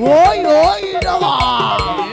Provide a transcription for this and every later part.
Woi woi naman.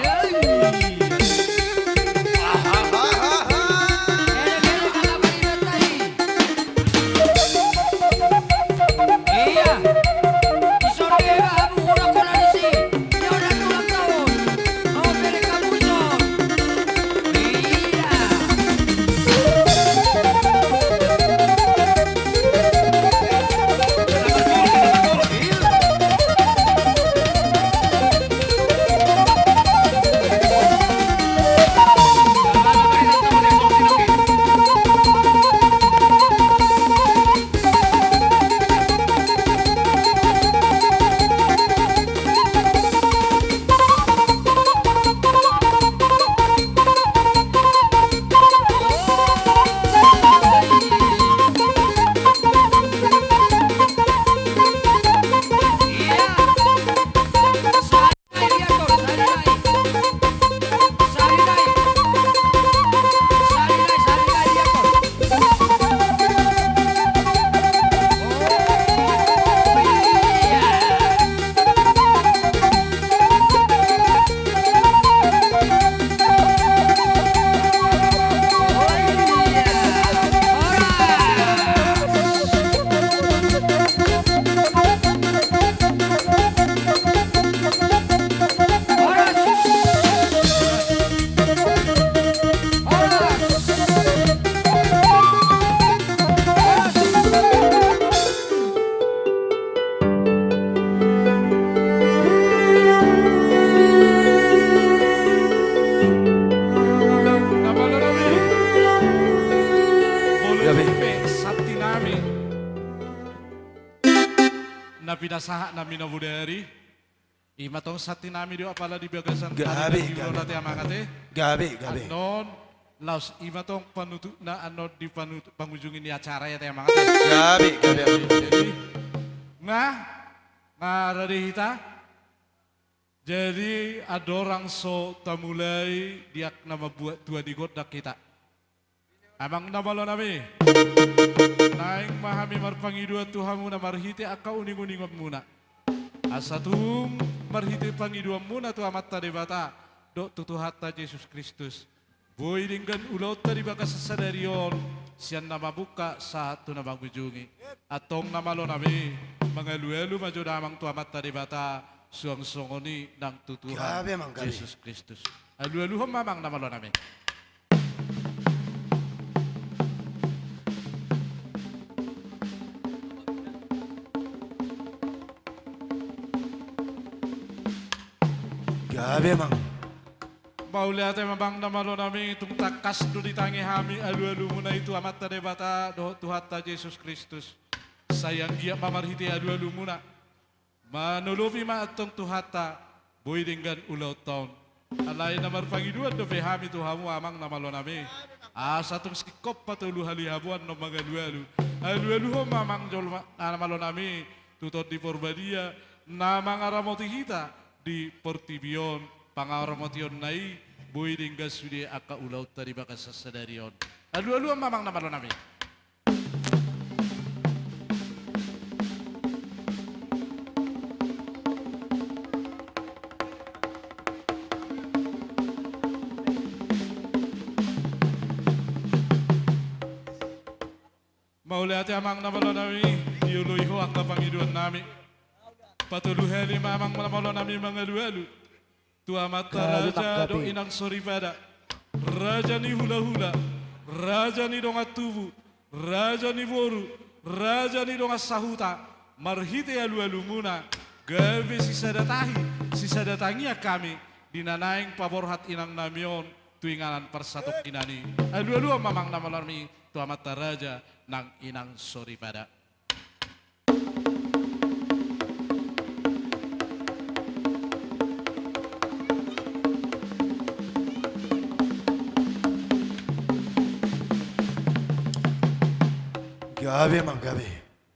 Napinasaha namin na budari. Imatong sati namin di apala di bagasan Gabi, nanti amangate. Gabi. Anon laos imatong panutu na ano di panutu pangujungin ni acara ya teh amangate. Gabi. Jadi ngararihita. Jadi ada orang so tamulai dia nama buat dua di godak kita. Abang nama lo nami. Naing mahami marpangi dua Tuhamu na marhiti akau uning-uning muna. Asatum marhiti pangi dua muna tu amat tadi bata. Dok tutu hatta Yesus Kristus. Boy dengan ulau tadi baka sesadarion. Sian nama buka satu nama bujungi. Atong nama lo nami. Mengalu-alu maju damang tu amat tadi bata. Suang-songoni nang tutuhan Yesus Kristus. Alu-alu mamang nama lo nami. Gabi mang. Mau lihat memang nama lo nami tung takas do ditangi hami alu-alu muna itu amat tade bata do Tuhatta Yesus Kristus. Sayang dia mamarhiti alu-alu muna. Manulufi ma atong Tuhatta boy dengan ulau taon. Alay na marpangiduan do hami Tuhamu amang nama lo nami. Asatong sikop patulu halihabuan no mga alu-alu. Alu-alu ho mamang jol nama lo nami tutot di Porbadia namang aramoti hita di Portibion pangaromotion nai boy dingga sudi aka ulau tadi baka sasadarion. Alu-alu mamang nama lo nami. Mau lihat amang nama lo nami diului ho aka pangiduan nami. Patuluheli mamang namalo nami mangalu-alu. Tua mata raja do inang sorifada. Raja ni hula-hula. Raja ni donga tubu. Raja ni boru. Raja ni donga sahuta. Marhite alu-alu muna. Gabe sisa datangi kami. Dinanaing paborhat inang namion. Tuinganan persatok kinani. Alu-alu mamang namalo nami. Tua mata raja nang inang sorifada. Gabi mang gabi.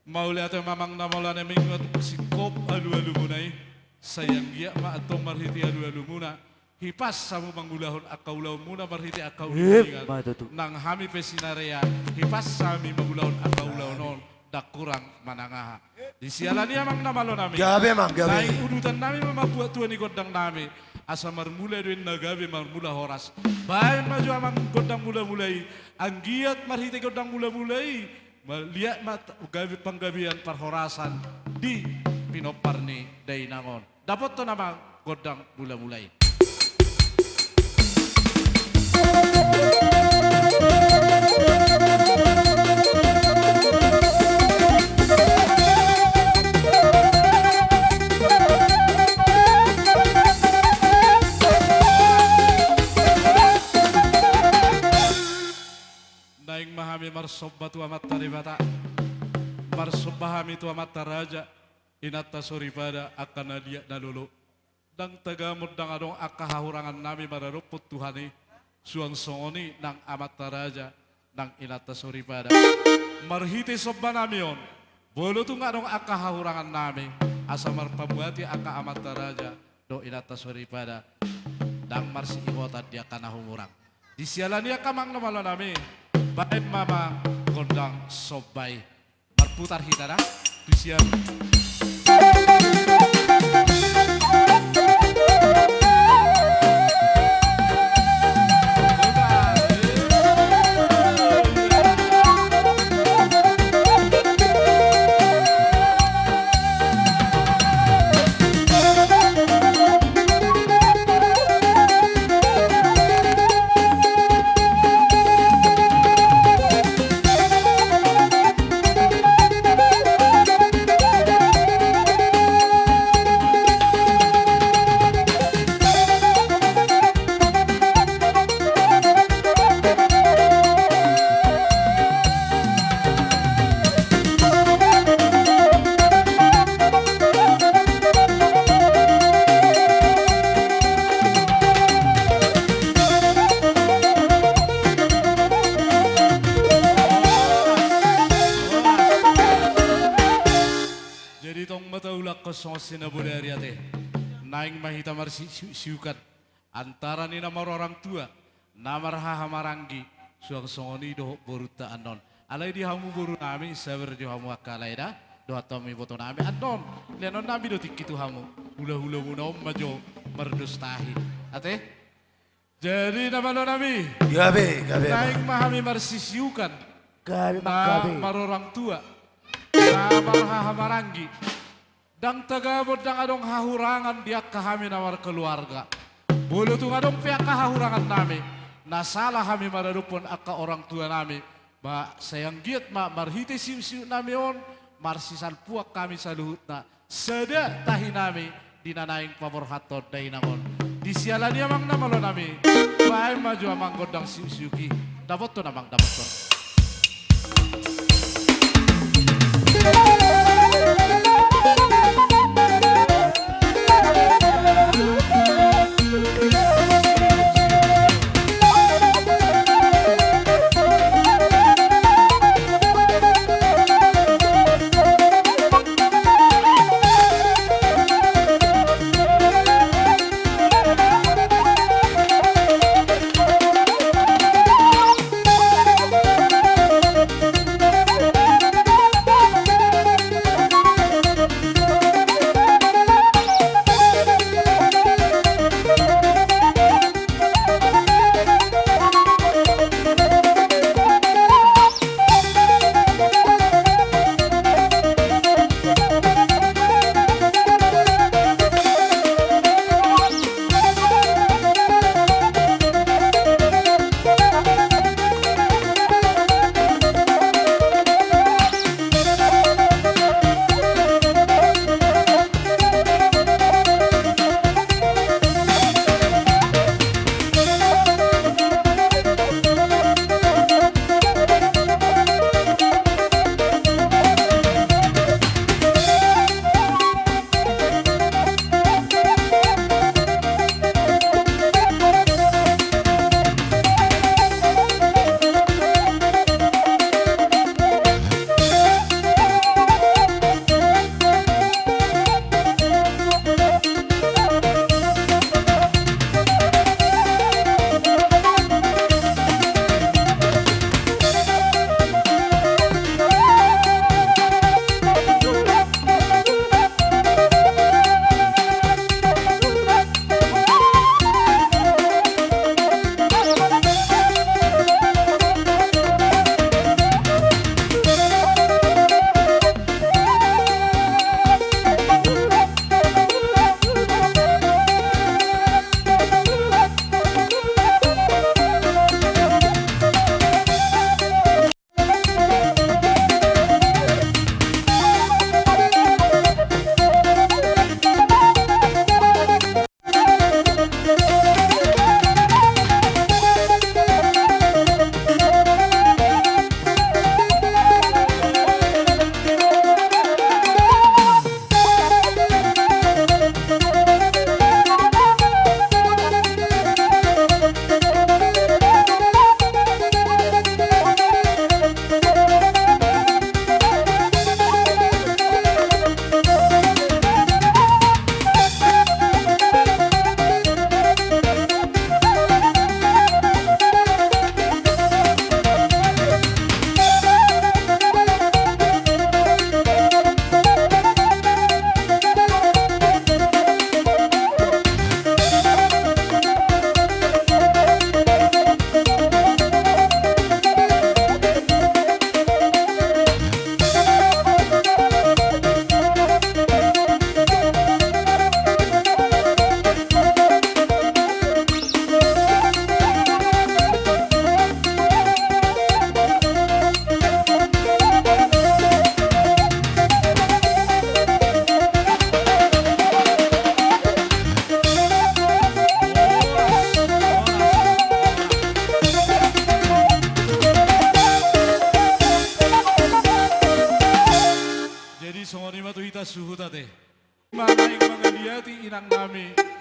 Mau lihat mamang namola na mingot sikop alu-alu munay. Sayang dia ma atong marhiti alu-alu muna. Hipas samu mangulahon akaulaw muna marhiti akaulingan. Nang hami pesinarea. Hipas sami mangulahon akaulaw non. dak kurang manangaha. Di sialani amang namalo nami. Gabe mang Lain gabe. udutan nami mamabuat tuan ni godang nami. Asa marmula duin nagabe marmula horas. Baik maju amang godang mula-mulai. Anggiat marhite godang mula-mulai. Melihat mat gabi panggabian parhorasan di Pinoparni Dainangon. Dapat to nama godang mula-mulai. Naing mahami marsobba tu amat taribata. Marsobbahami tu amat taraja. Inata soribada akan nadia nalulu. Dang tagamod dang adong akahahurangan nami mararuput Tuhani. Suang songoni nang amat taraja. Nang inata soribada. Marhiti sobba nami on. Bolo tu ngadong akahahurangan nami. Asa marpamuati aka amat taraja. Do inata soribada. Dang marsi iwata dia kana humurang. Di sialania kamang namalo nami. Baik mama gondang sobai. Berputar hitara. Di sial. Kosong sinabudari ate, naing mahita marsi siukan antara ni nama orang tua, namar hahamaranggi, suang songoni doh boruta anon. Alai di hamu boru nami sabar jo hamu akalai dah, doh atomi boto nami anon, lenon nami do tikitu hamu, hula munom majo merdustahi, ate. Jadi nama lo nami, Gabe naing mang. mahami marsi siukan, Gabe mang gabe. namar orang tua, namar hahamaranggi. Dang tagabod dang adong hahurangan dia kami nawar keluarga. Bulu tu adong pihak kahahurangan nami. Nasalah kami mararupon akka orang tua nami. Ba sayang giat ma marhite simsiu nami on. Marsisan puak kami saluhut na. Seda tahi nami dinanaing pabor hatot dainangon. Di sialan dia mang namalo nami. Bae maju amang godang simsiuki. Dapat to namang dapat to.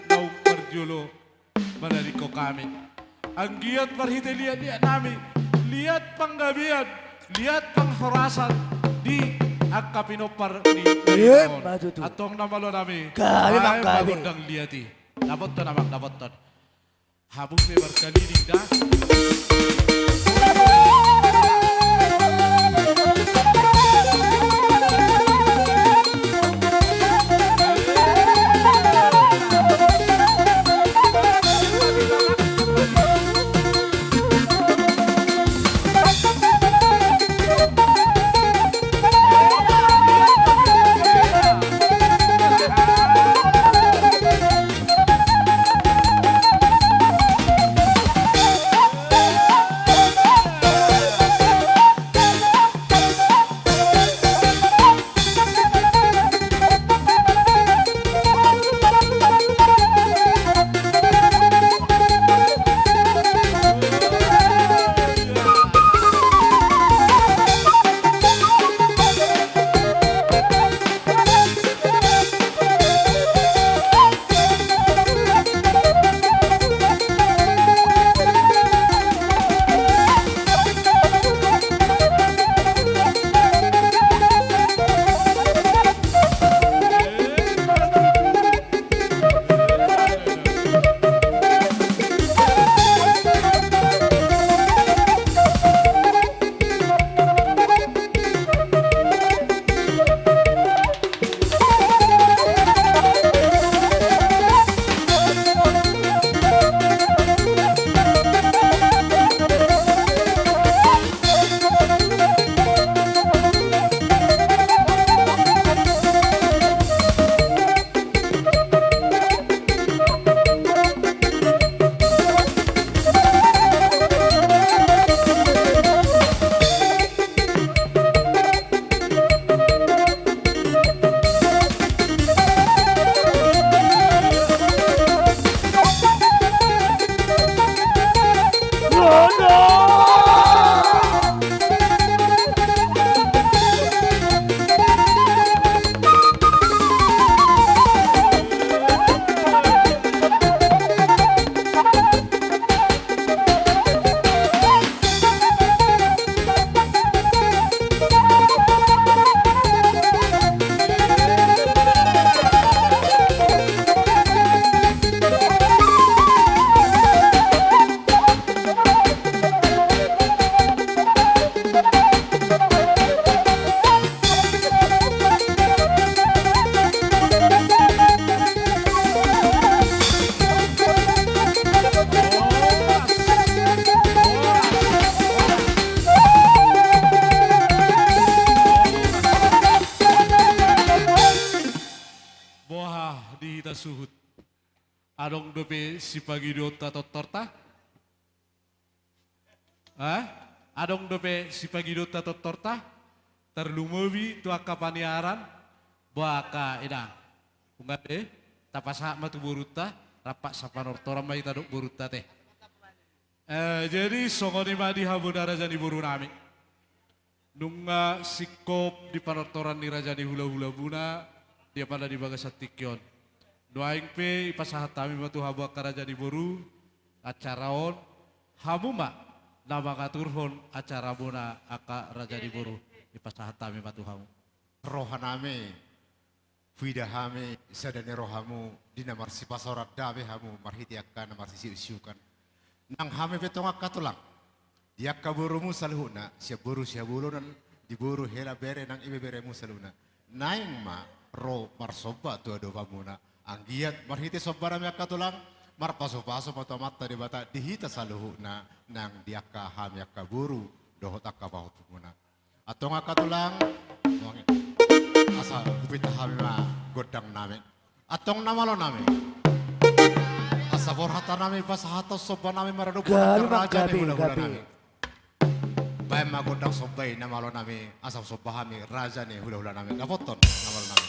naung perjulo manariko kami. Ang giat marhiti lihat nami, lihat panggabian, lihat panghorasan di agkapinopar ni Panginoon. Atong namalo nami, Kami ay manggabi. magandang liyati. Dapat to naman, dapat to. Habang may barkalinig na, suhut. Adong dope si pagidota totorta? Hah? Adong dope si pagidota totorta? Terlumowi tua kapaniaran? Baka ina. Ungat tapasa matu buruta, rapak sapanortora mai taduk buruta teh. Jadi songoni madi habudara jani buru nami. Nunga sikop di panortoran ni raja di hula-hula buna, dia pada di bagasatikion. Doaing pe ipasahat kami batu habu raja di buru, acaraon, hamuma nama katurhon acara buna aka raja di buru, ipasahat kami batu hamu. Rohaname, Widahame, sadane rohamu, dina marsi pasorat dawe hamu, marhiti akan marsi siusiukan. Nang hame betong akatulang, dia kaburumu salhuna, siap buru siap bulunan, diburu hela bere nang ibe beremu saluna. Naing ma, ro marsoba tu ado pamuna, anggiat marhiti sobarame akatulang, marpaso-paso mata-mata di bata dihita saluhuna, nang diaka hame akaburu, dohot akabahot pumuna. Atong akatulang, asa kupita hame ma godang name, atong namalo name. Sabor hata nami pas hata soba nami marado Gabi, raja ni gabi, hula-hula gabi. nami. Bae magodang sobay namalo nami asal soba kami raja ni hula-hula nami. Kapoton namalo nami.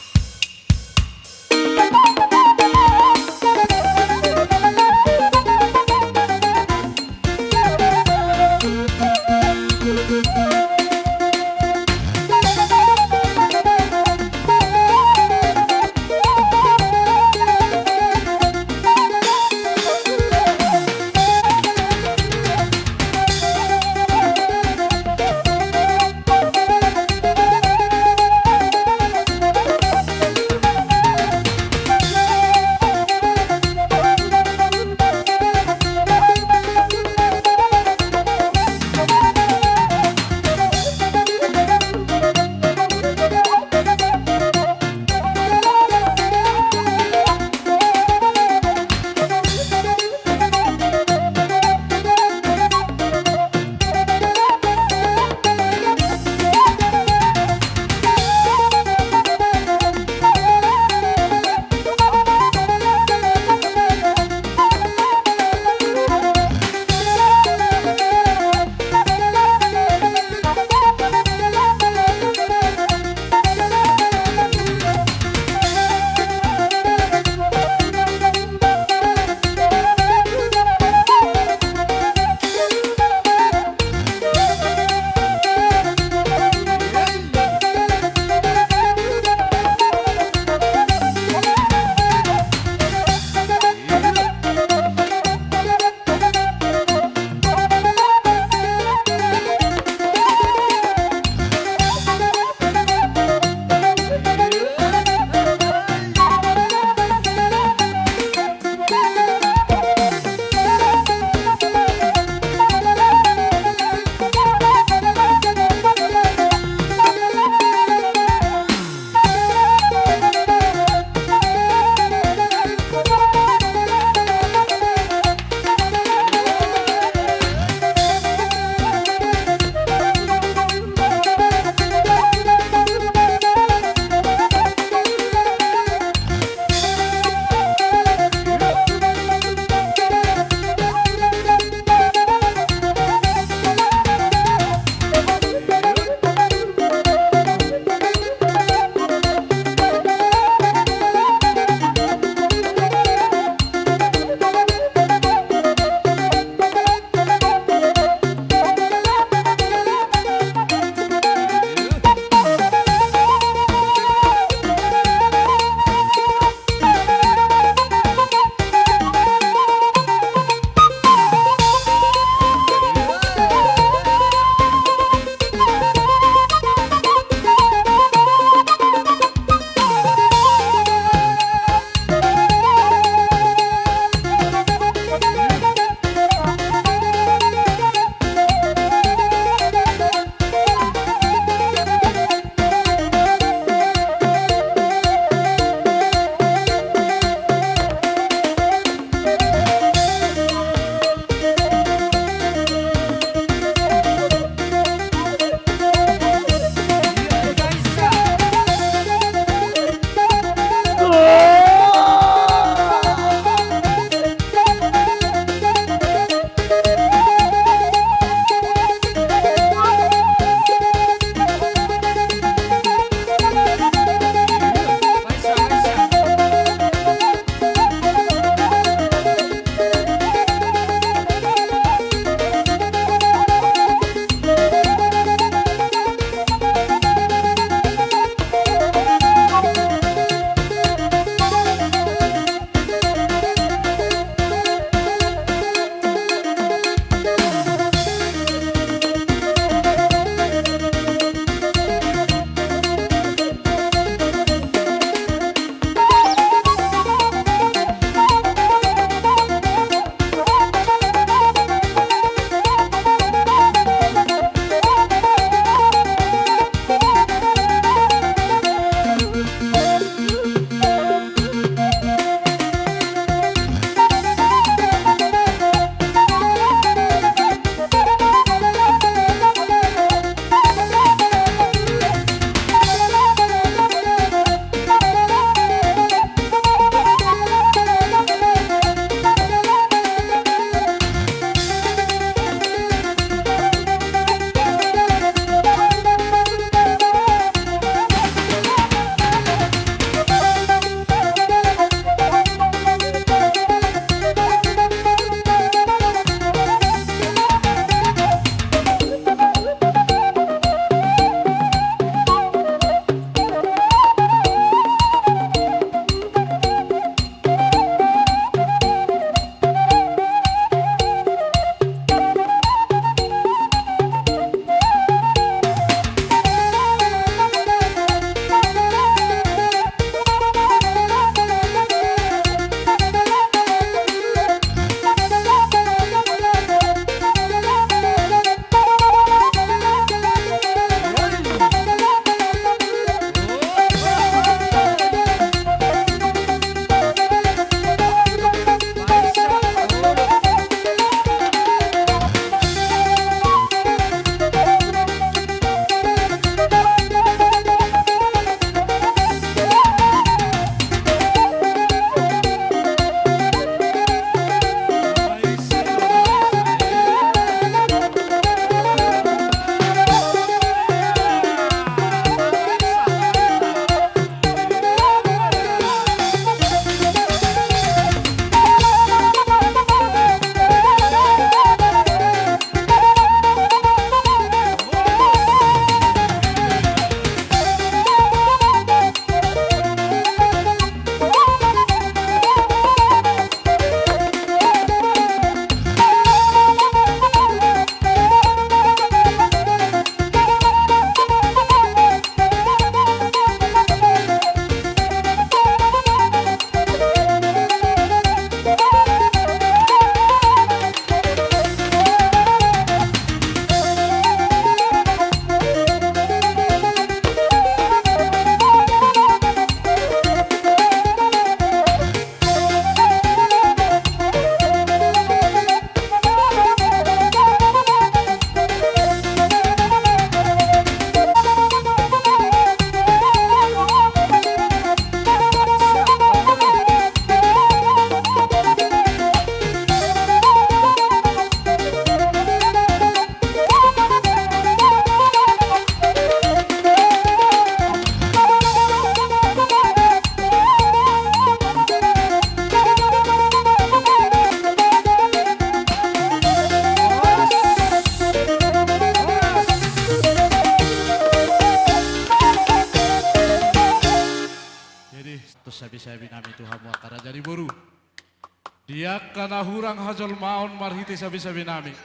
Dia kana hurang hajol maon marhiti sabi-sabi nami.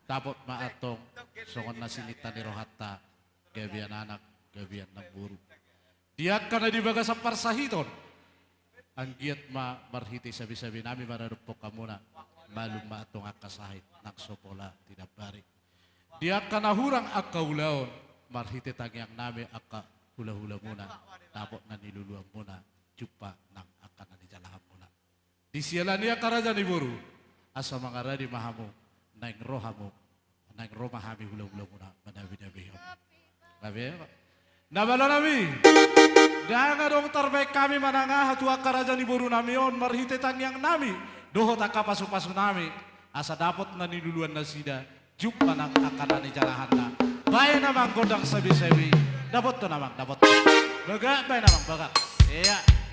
Tapot maatong songon nasinita ni rohatta gabian anak gabian ng buru. Dia kana dibaga sa parsahiton. Ang giat marhiti sabi-sabi nami mararupok kamuna. Malum maatong akasahit naksopola tidak bari. Dia kana hurang akaulaon marhiti tangyang nami aka hula-hula muna. Tapot na niluluang muna. Jupa nang akan na nijalahan muna. Di siyalan niya karaja ni buru. Asa mga radi mahamu. Naing rohamu. Naing romahami hula-hula muna. Manabi-nabi hamu. Sabi nabalo nami. Dahil nga dong terbaik kami manangahat wa karaja ni buru nami on. Marhiti tangyang nami. Doho taka pasu-pasu nami. Asa dapot na niluluan na sida. Jupa nang akan na nijalahan na. Bayan namang godang sabi-sabi. Dapot to namang, dapot. Baga, bayan namang, baga. Iya.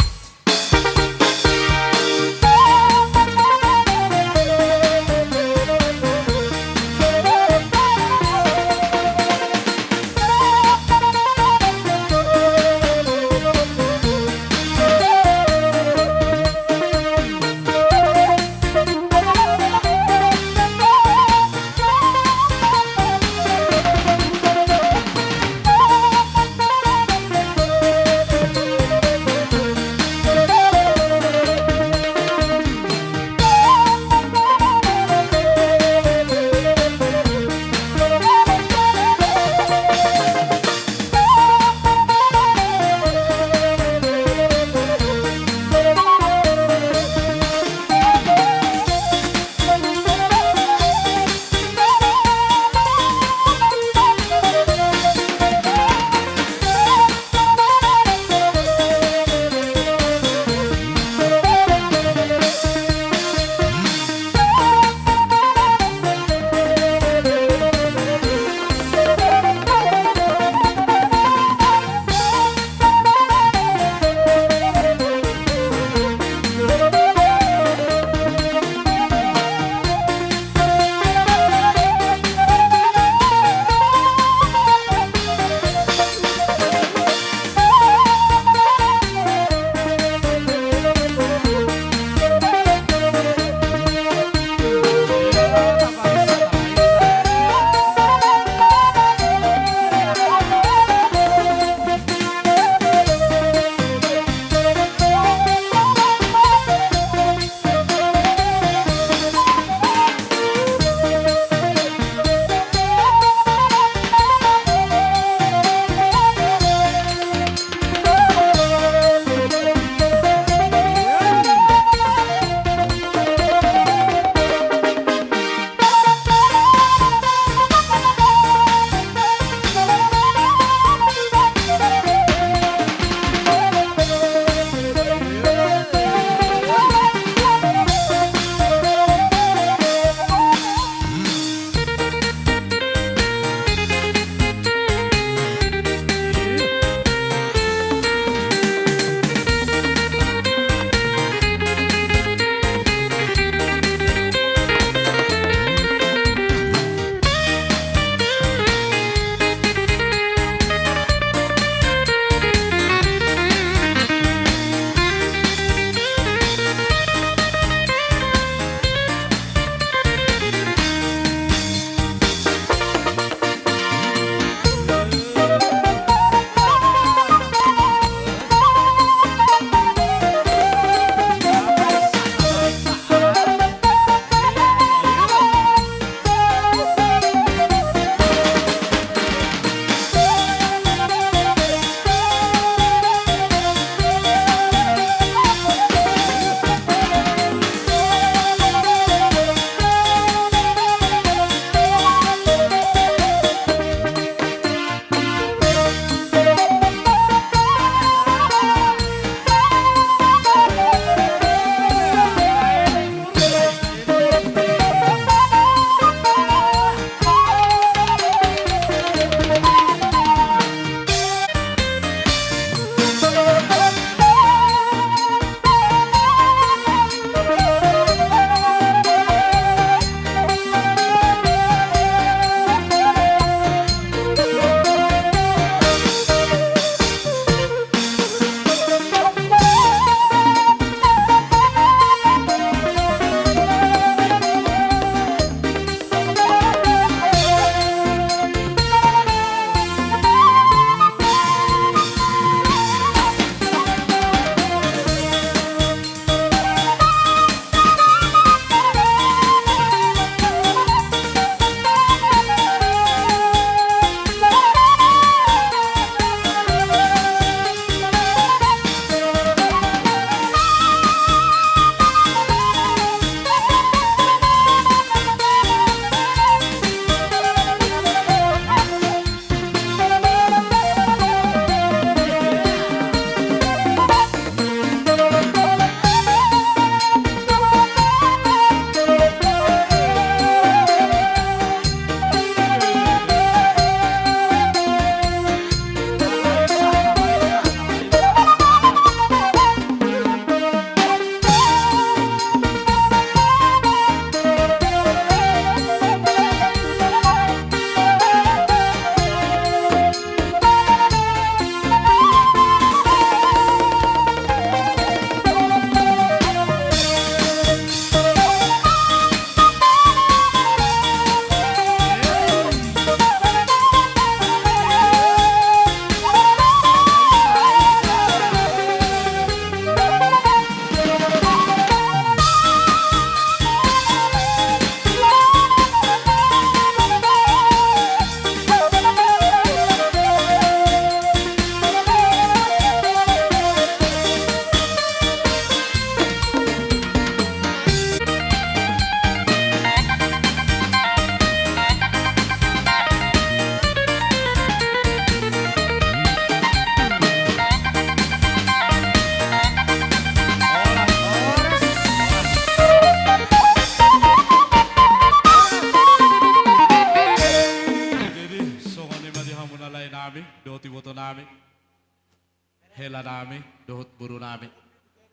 sila nami, dohot buru nami.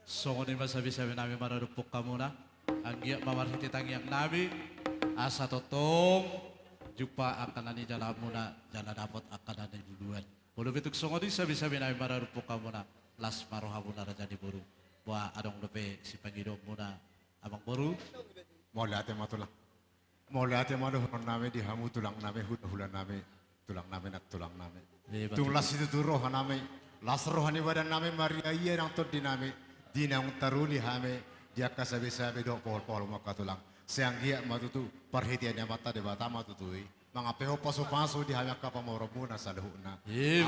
So ni masabi-sabi nami mararupok ka muna. Ang giyak mamarhiti tangiyak nami, asa totong, jupa akan nani jalan muna, jalan dapat akan nani duluan. Puluh bituk songo di sabi-sabi nami mararupok ka muna, las maroha muna raja di buru. Wah adong lepe si pangidong muna, abang buru. Molate matulang. Molate maduhon nami di hamu tulang nami hulan nami tulang nami nak tulang nami. Tung las itu roha nami, las rohani badan nami Maria iya nang tot di nami, di nang taruli hame dia kasabi-sabi do pol maka tulang. Siang gia matutu perhatiannya mata de bata matutui. Mangapeho paso-paso di hame ka pamorobuna sa luhuna.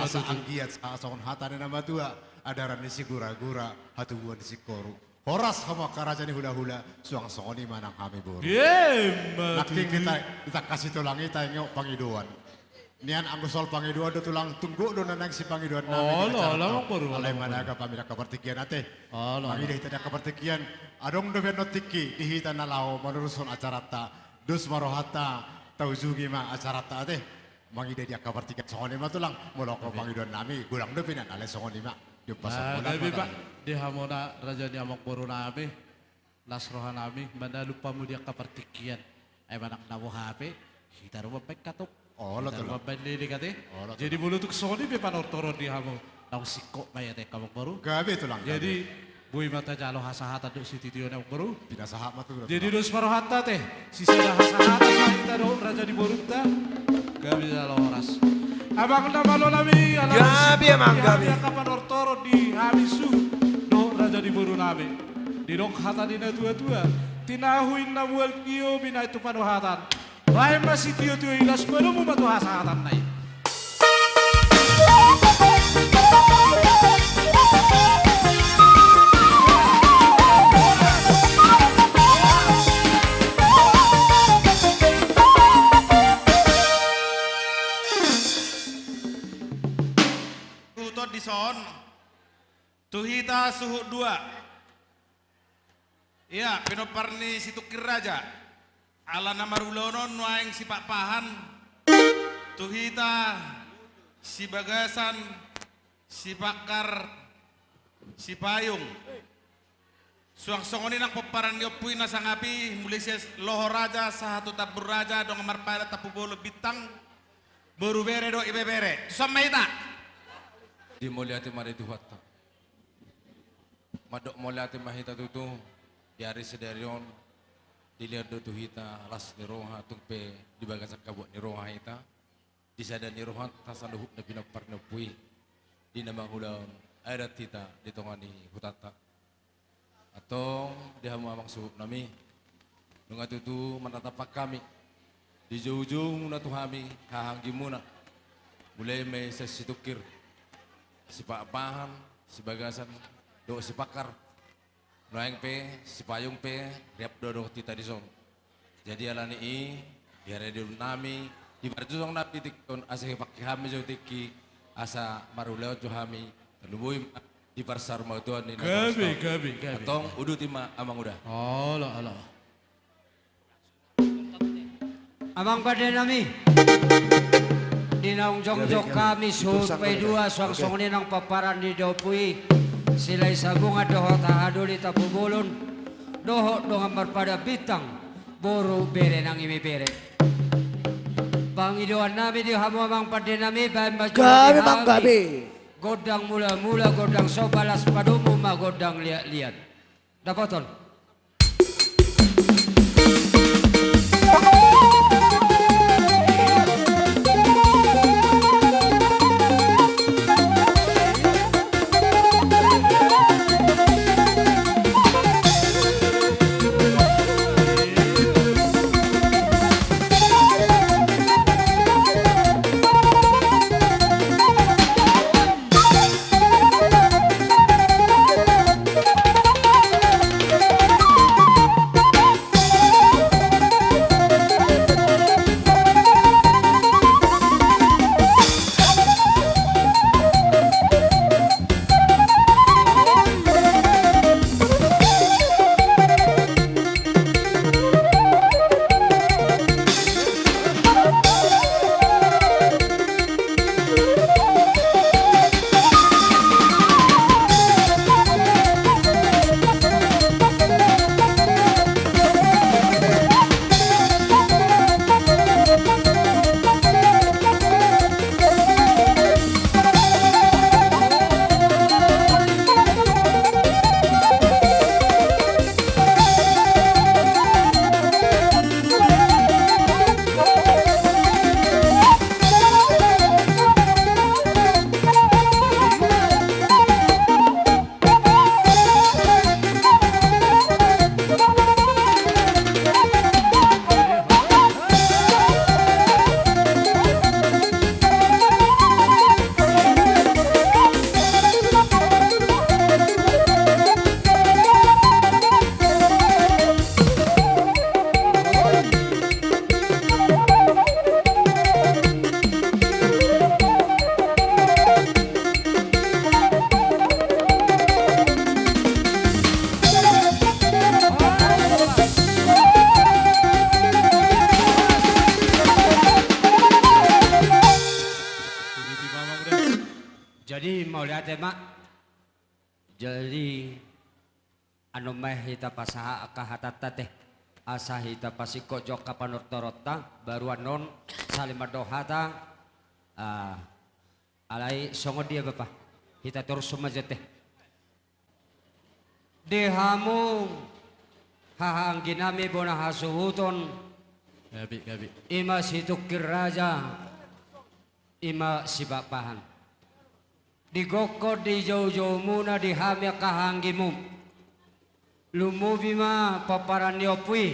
Asa ang giat sa asong hatane na matua adaran ni sigura-gura hatubuan ni sikoru. Horas hama karaja ni hula-hula suang songoni manang hame buru. Nakting kita kasih tulang kita ngok pangiduan. Nian anggusol pangiduan do tulang tunggu do nanang si pangiduan nami. Alay managa pamila kapertikian ate. Pamila hita da kapertikian. Adong do benotiki dihita nalao manuruson acara ta. Dus marohata tauzugi ma acara ta ate. Mangida dia kapertikian songoni ma tulang. Moloko pangiduan nami gulang do pinan alay songoni ma. Gabi pak, di hamona raja ni amok boro nami, lasrohan nami, mana lupa mu dia kapertikian. Ay manang nawo HP, kita rumah pek katok. Kita rumah bandili kate. Jadi bulutuk soni be panortoron di hamo. Nang sikok mayate kamok boro. Gabi tulang. Jadi bui mata jalo hasahata do si titio amok boro. Tidak sahab matu. Jadi dos marohata teh, sisa dah hasahata kita do raja di borunta. Gabi jalo horas. Abang nama lo nami, Gabi emang gabi. Kapan ortoro di habisu, do raja di buru nami. Di dong hata di na tua-tua, tinahuin na bual kio bina itu panuhatan. Baik masih tio-tio ilas penuh mu batu hasatan nai. Son tuhita suhu 2 iya pinoparni situkir raja ala namarulonon nuaing si pak pahan tuhita si bagasan si bakar si payung suang songoni nang peparan yopui nasangapi mulai loho raja sahatu tabur raja dong marpada tapu bolo bitang baru bere do ibe bere sama ita di mulyati mari duhatta madok mulyati mahita tutu diari sedarion dilihat do tuhita las ni roha tungpe di bagasak kabut ni roha ita di sada ni roha tasaluhuk na pinapar na pui di nama hulaon adat kita di tongani hutata atau di hamamang suhuk nami nunga tutu manatapak kami di jauh-jauh muna tuhami hahanggi muna mulai may sesitukir si papahan, si bagasan, do si pakar, noeng pe, si payung pe, riap do tita di song. Jadi alani di hari di nami, di barjusong napi tikon asa pakai hami jauh tiki, asa maruleo jo hami, terlubui di parsar mau tuan ini. Gabi. Atong udu tima amang udah. Allah. Abang pada nami. Dinaung jongjok kami suhut pay 2 suang-suang ninang paparan di dopui sila'y sabung at doho tahaduli tapubulon doho dongamar pada bitang boro bere nang imibere Pangiduan nami di hamamang pada nami bahan baju Gabi mang gabi. godang mula-mula godang sobalas padumu ma godang liat-liat dapaton ate mak. Jadi anu meh hita pasaha akahatata teh. Asa hita pasiko jok kapanortorota baru anon salimadohata alai songo dia bapak hita terus sumaja teh dehamu hahanggi nami bona hasuhuton Gabi. ima situkir raja ima sibapahan digoko di jauh-jauh muna dihamya kahanggimu lumubi ma paparan niopui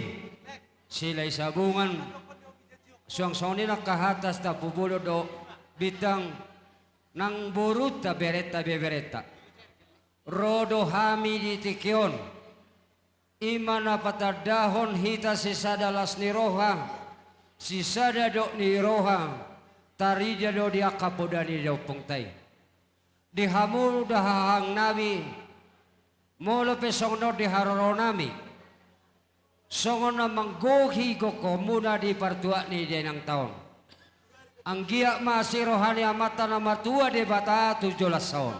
silay sabungan suang-suang na kahatas ta pubulo do bitang nang burut ta bereta bebereta rodo hami di tikyon imana patadahon hita sisada las niroha sisada do niroha tarida do dia kapodani do pungtay dihamul dahang nabi molo pe songno di haroronami songon na manggohi ko komuna di partua ni denang taon ang giyak masih rohani amata na matua de bata 17 taon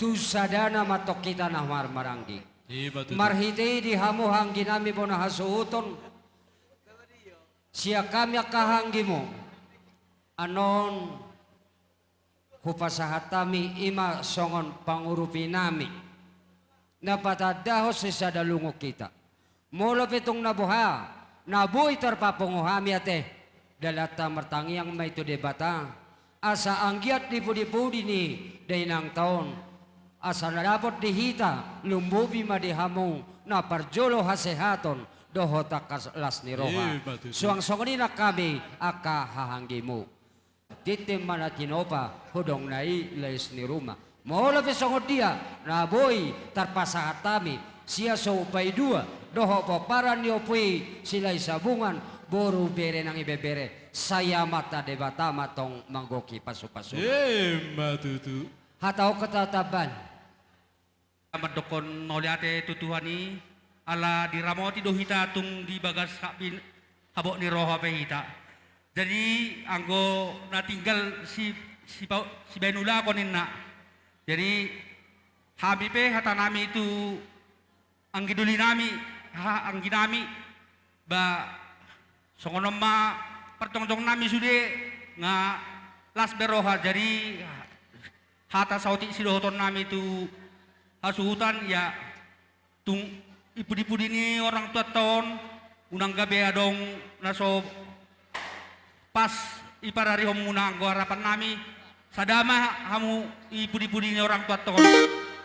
tu sadana matok kita na marmaranggi marhite di hamuhang ginami bona hasuuton siya kami kahanggi mo anon hupasahatami ima songon pangurupi nami napatadaho sa dalungo kita. Mula pitong nabuha, nabuhi terpapunguhami ate, dalata martangiang may to debata, asa anggiat di pudi-pudi ni dainang taon, asa narapot dihita, lumbubi madihamong, na parjolo hasehaton, dohota kaslas ni Roha. Suang-suang na kami, akahahanggi mo. Titim manatinopa, hudong nai lais ni Ruma. Mula pisong dia naboy tarpasahatami siya so upay dua doho paparan ni opui silay sabungan boru bere nang ibebere saya mata debata matong manggoki pasu-pasu Matutu hataw katataban madokon noliate tutuhani ala diramoti dohita tung di bagas habok ni Roha pehita jadi anggo natinggal si Benula konin na jadi habi pe hata nami itu anggiduli nami anggi nami ba songonom ma pertong-tong nami sude nga las beroha jadi hata sauti sidohoton nami itu hasuhutan ya tung ipudi-pudi ni orang tua tahun unang gabe adong naso pas iparari homuna anggo harapan nami sadama hamu ipudi-pudi ni orang tua tohon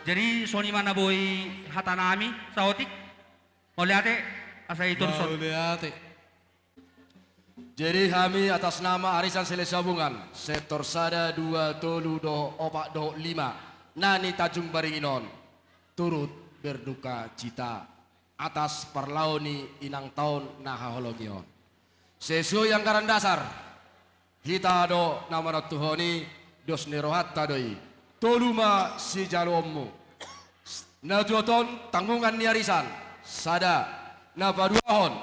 jadi soni mana boy hata nami saotik oleh ate asa itu Jadi kami atas nama Arisan Sile Sabungan Sektor Sada 2 Tolu Doho Opak Doho 5 Nani Tanjung Baringinon turut berduka cita atas parlauni inang tahun nahahologion sesuai yang karan dasar kita do nama Tuhoni dos nerohat tadoi toluma si jalommu na tuoton tanggungan ni arisan sada na paduahon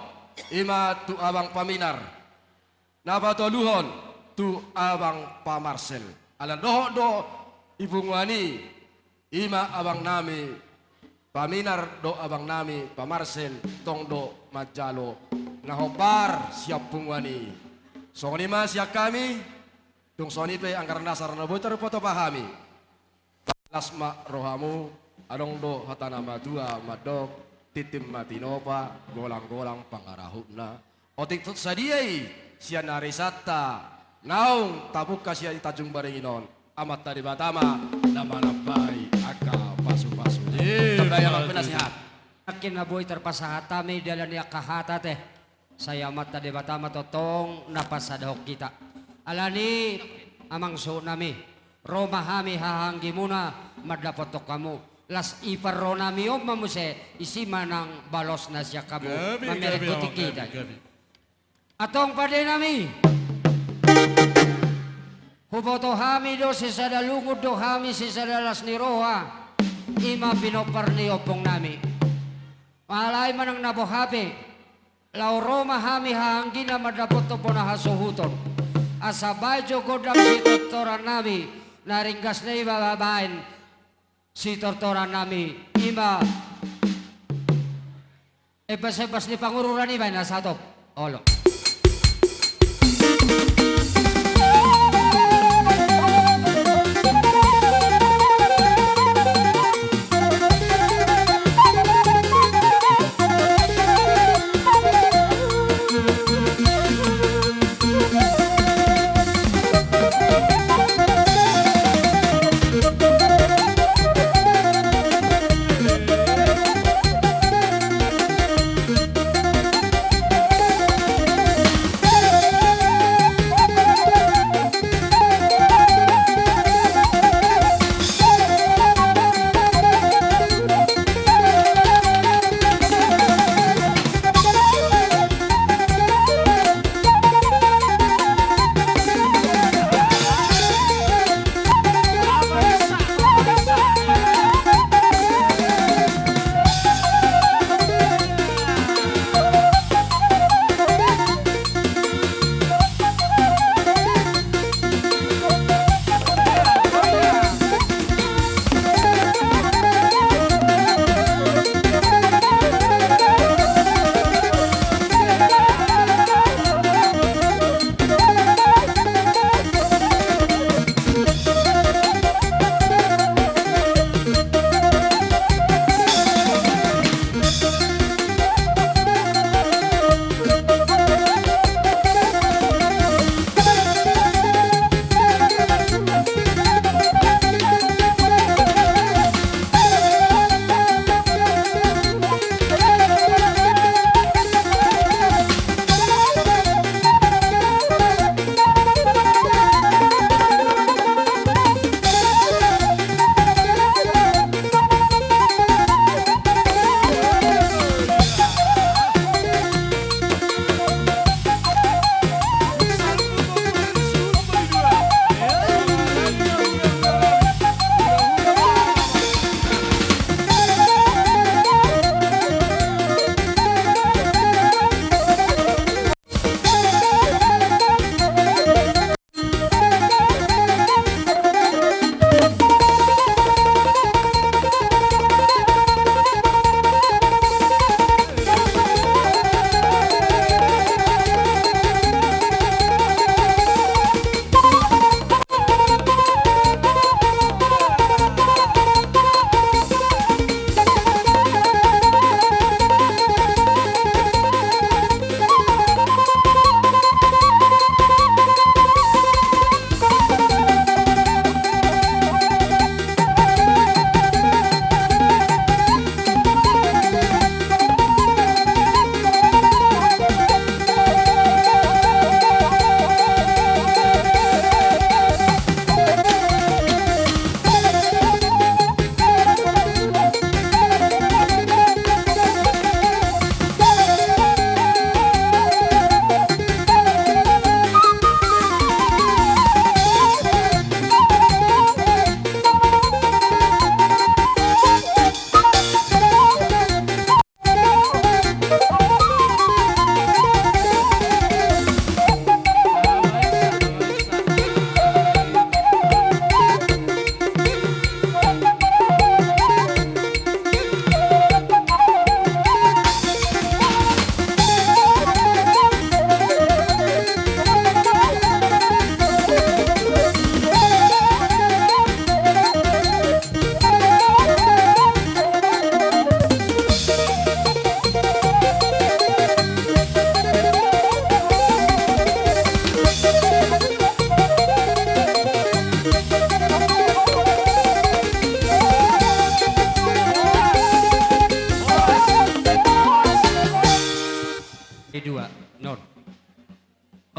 ima tu abang paminar na patoluhon tu abang pamarsel alan doho do ibu ngani ima abang nami paminar do abang nami pamarsel tong do majalo na hopar siap pungwani sonima siap kami tung soni pe anggaran dasar na boy terpoto pahami lasma rohamu adong do hatana madua madok titim matinopa golang-golang pangarahuna otik tut sadiai sia narisata naung tabuk kasia di Tanjung Baringinon amat tadi batama nama nabai aka pasu-pasu terbayang penasihat akin na boy terpasahatami dalan ya kahata teh saya amat tadi batama totong napasadahok kita alani amang so nami Roma hami hahanggi muna madapotok kamu las iparo nami om mamuse isi manang balos na siya kamu mamerikuti kita atong pade nami huboto hami do sisada lungod do hami sisada las ni Roha ima pinopar ni opong nami malay manang nabohape lau Roma hami hahanggi na madapoto po na hasuhuton asabay jo godang si doktoran nami naringgas na ibababain si tortoran nami ima ebas-ebas ni pangururan iba na sa top. Olo.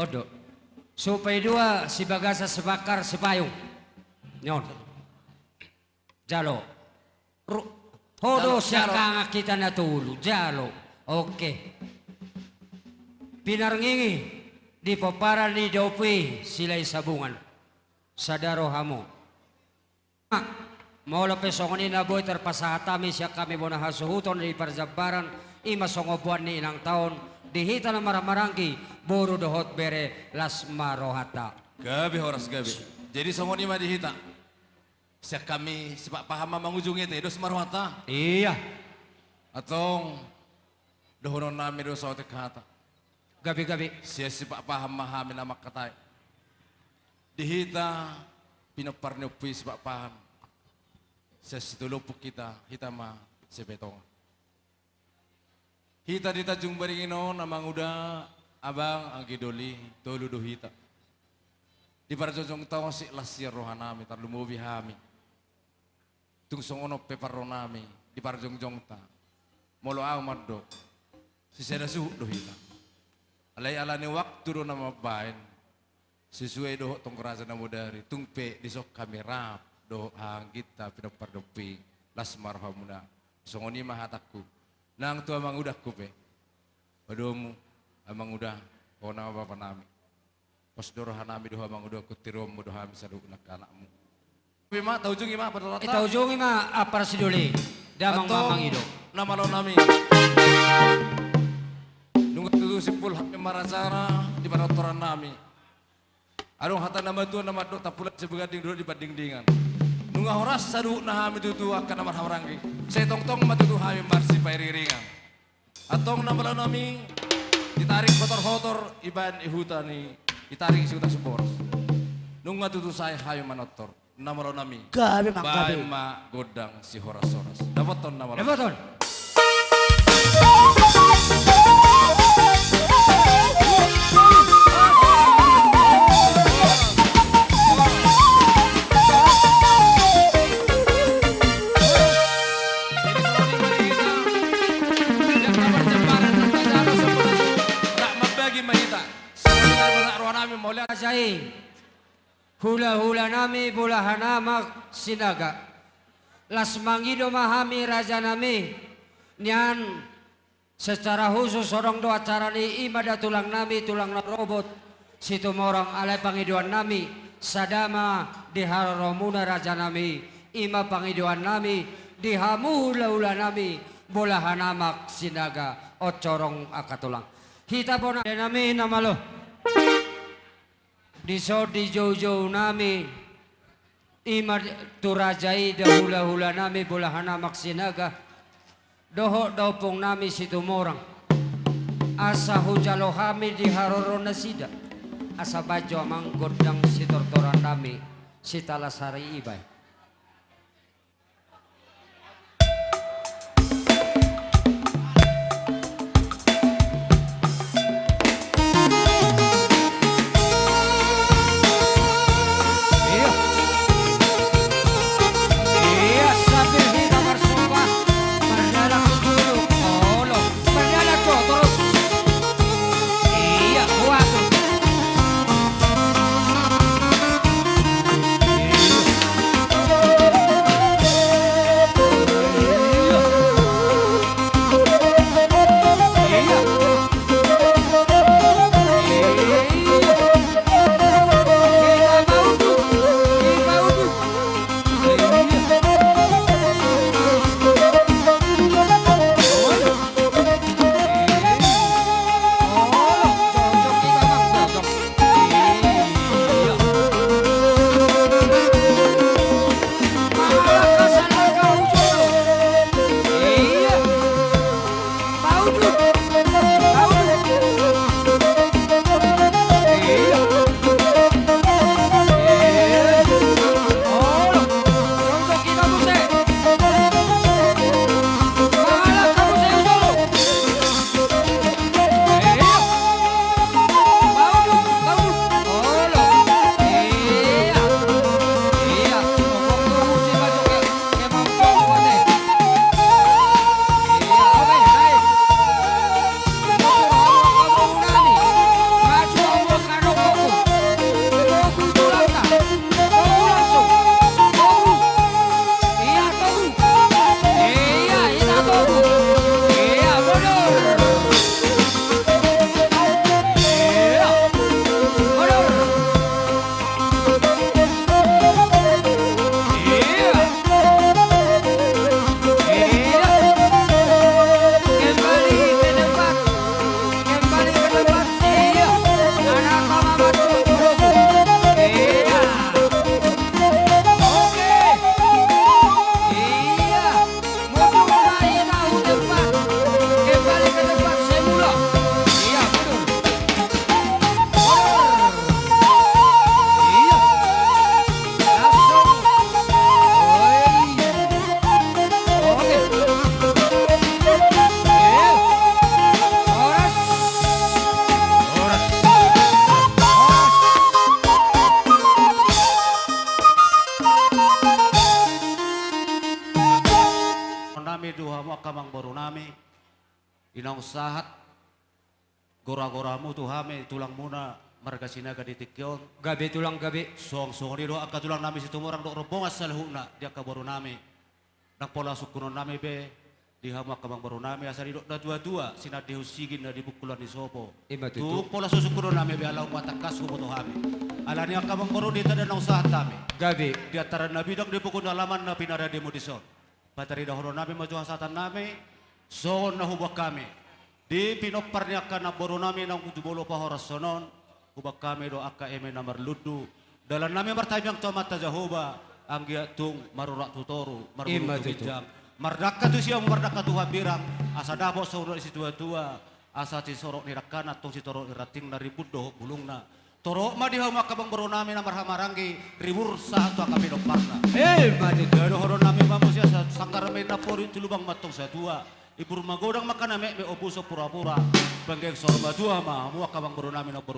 Odo. Supay dua si bagasa sebakar si payung. Nyon. Jalo. Hodo siya kanga kita na tulo. Jalo. Oke. Pinarngingi di paparan ni Dopi sila'y sabungan. Sadaro hamo. Maulo pesongon ni naboy terpasatami siya kami muna hasuhuton di parjabaran imasongobuan ni inang taon dihita na maramarangki buru dohot bere las marohata. Gabi horas gabi. Jadi songon ima dihita. Siya kami sipak paham mangunjungi te dos marwata. Iya, Atong dohonon nami do sa kata. gabi-gabi. Siya sipak paham mahami na makatay. Dihita pinaparnyo puy sipak paham. Siya situlupok kita ma sepetong. Hita di Tanjung Baringino namang uda abang ang gidoli tolu do hita. Di parjojong tao si lasir rohanami tarlumubi hami. Tungsong ono peparo nami di parjong ta. Molo ang maddo. Si seda suhu do hita. Alay alani waktu do nama bain. Sesuai do tong kerasa namu dari tungpe disok kami rap do hang kita pinapardopi las marhamuna. Songoni mahataku. Nang tu amang udah kupe. Padomu amang udah kau nama bapa nami. Pas dorohan nami doha amang udah kutirom doha hami sadu nak anakmu. Bima tahu jungi ma pada rata. Itaw jungi ma apar siduli. Damang mamang ido. Nama lo nami. Nunggu tutu simpul hami marasara di parotoran nami. Adong hata nama tuan nama dok tapulat sebegading dulu di bading-dingan. Nunggu horas sadu nah hami tutu akan nama hawarangi. Saya tong-tong matutu hami marsi pairiringan. Atong nama lo nami ditarik kotor-kotor iban ihutani ditarik isi utas boros. Nunggu matutu saya hayu manotor. Nama lo nami. Gabi mak gabi. Bae ma godang si horas-horas. Dapaton nama lo. Dapaton. Kasai hula-hula nami bulahan amak sinaga las mangido mahami raja nami nian secara khusus orang doa acara ni imada tulang nami tulang na robot situ morang alay pangiduan nami sadama di haromuna raja nami ima pangiduan nami di hamu hula-hula nami bulahan amak sinaga o corong akatulang hita po na nami namalo di so di jauh-jauh nami ima turajai dahula-hula nami bulahana maksinaga doho dopong nami situ morang asa hujalo kami di haroro nasida asa bajo amang godang si tortoran nami si talasari ibay. nang sahat gora-goramu tuhame tulang muna marga sinaga di tikyon Gabi tulang gabi. song ni do akka tulang nami situmurang do robongas sa lahuna dia kabaru nami nang pola sukunon nami be di hama kabang baru nami asari do na dua-dua sina dihusigin na dibukulan di sopo Ima tu tutu. pola sukunon nami be alau matakas hubo tuhame alani kabang baru di tada nang sahat nami Gabi. di antara nabi dang di pukul dalaman na pinara demo di son patari dahulu nami maju hasatan nami son na hubak kami di pinoparnya kana baru nami nang kujubolo pahoras sonon hubak kami do akka eme namar ludu dalam nami martayang tomat tajahoba anggia tung marurak tutoru Ima marulu tutu. bijang mardaka tu siya mardaka tu habirang asa dabo sa ulo si tua asa si sorok ni rakana tong si torok ni rating na ribut do bulung na torok ma dihaw makabang baru nami na marhamarangi ribur sa ato kami do parna Ima tutu. Dado horon nami mamo siya sa sangkarame na pori tulubang matong sa tua ibur magodang makaname me obuso pura-pura penggeng sorba dua ma mua kabang baru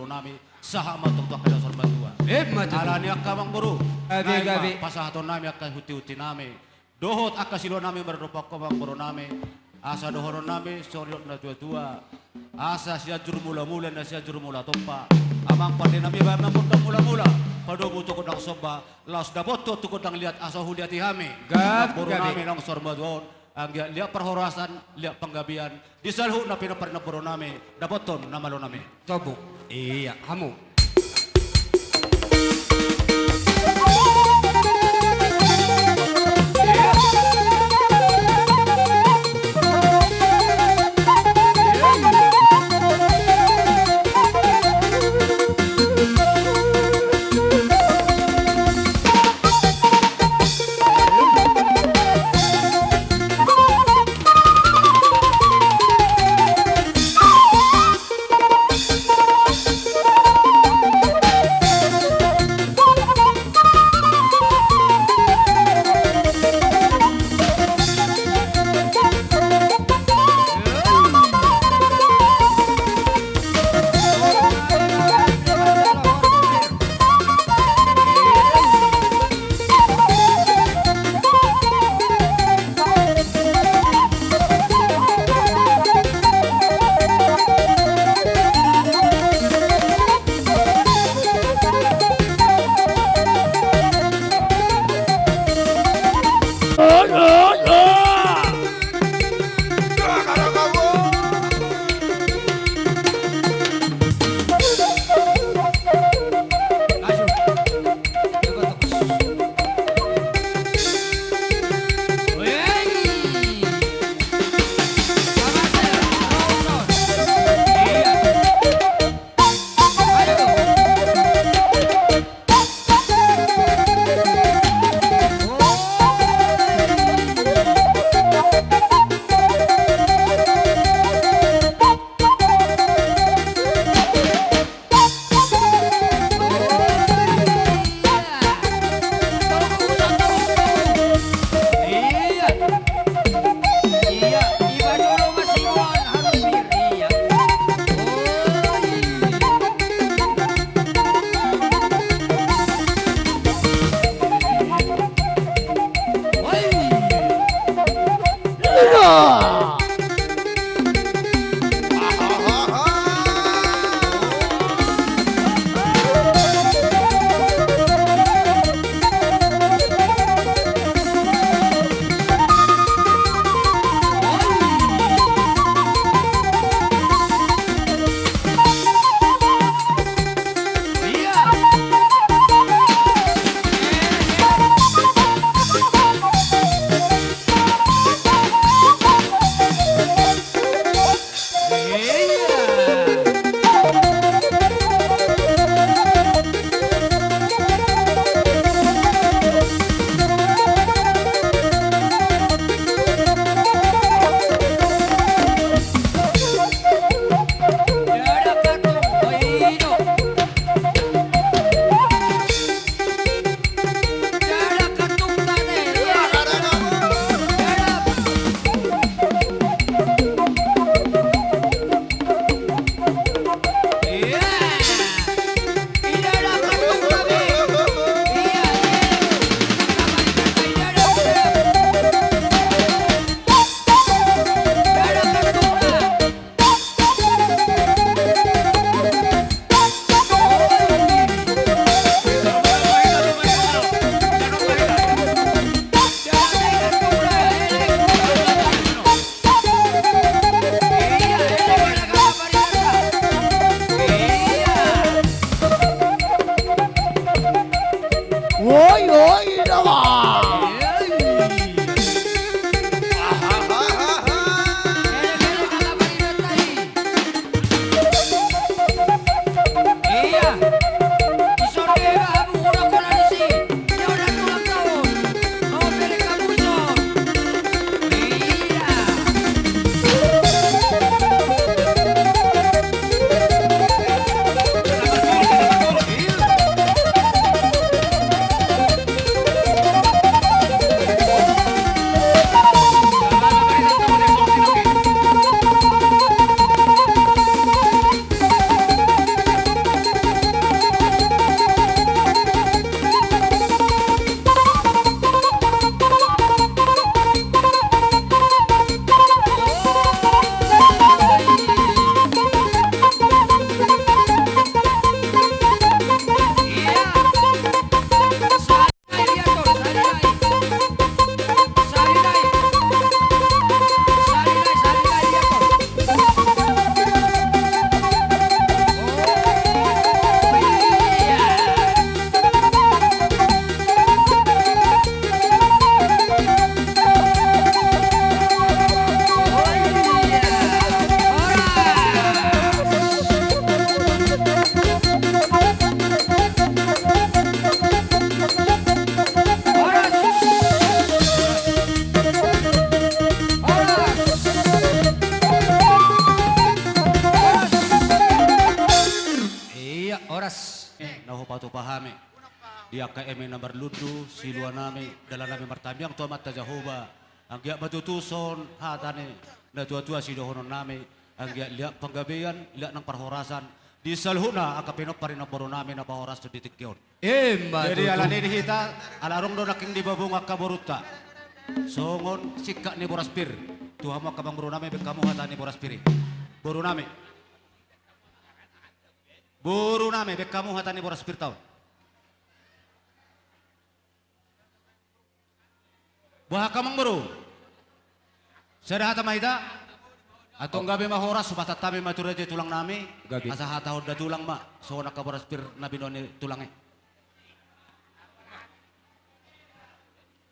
nami saha matong to kada sorba dua Ima tutu. alani akabang baru Gabi. pasahaton nami akka huti-huti nami dohot akka silo nami berdopak kabang baru nami asa dohoron nami soriot na dua-dua asa siya jur mula-mula na siya jur mula tompa amang pati nami ba mangkutang mula-mula padobo tukod ang soba laos daboto tukod ang liat asa huliati hami baru nami nang sorba doon ang liat perhorasan liat panggabian disalhu na pinapar na baru nami daboton na malo nami Tobok. Iya, hamu. oras. Naho patupahami. Dia KM nomor lundu silua nami dalam nami martambiang tuamat ta Jehovah. Ang giya matutuson hatane na tua-tua si dohonon nami. Ang giya liak panggabian, liak ng parhorasan. Di salhuna ang kapinok pa rin ang boro namin na pahoras to ditikyon. Jadi ala ni hita, alarong do naking di babunga kaboruta. Songon sikka ni Boraspir. Tuhan mo kabang boro namin kamu hata ni Boraspiri. Boro namin. Boro namin kamu hata ni Boraspir tau. Buah kamang boro. Sada hata mahita. Atong gabi mahoras supatat tabi matura di tulang nami. Asa hata da tulang ma. So nakaboraspir na binoni tulangnya.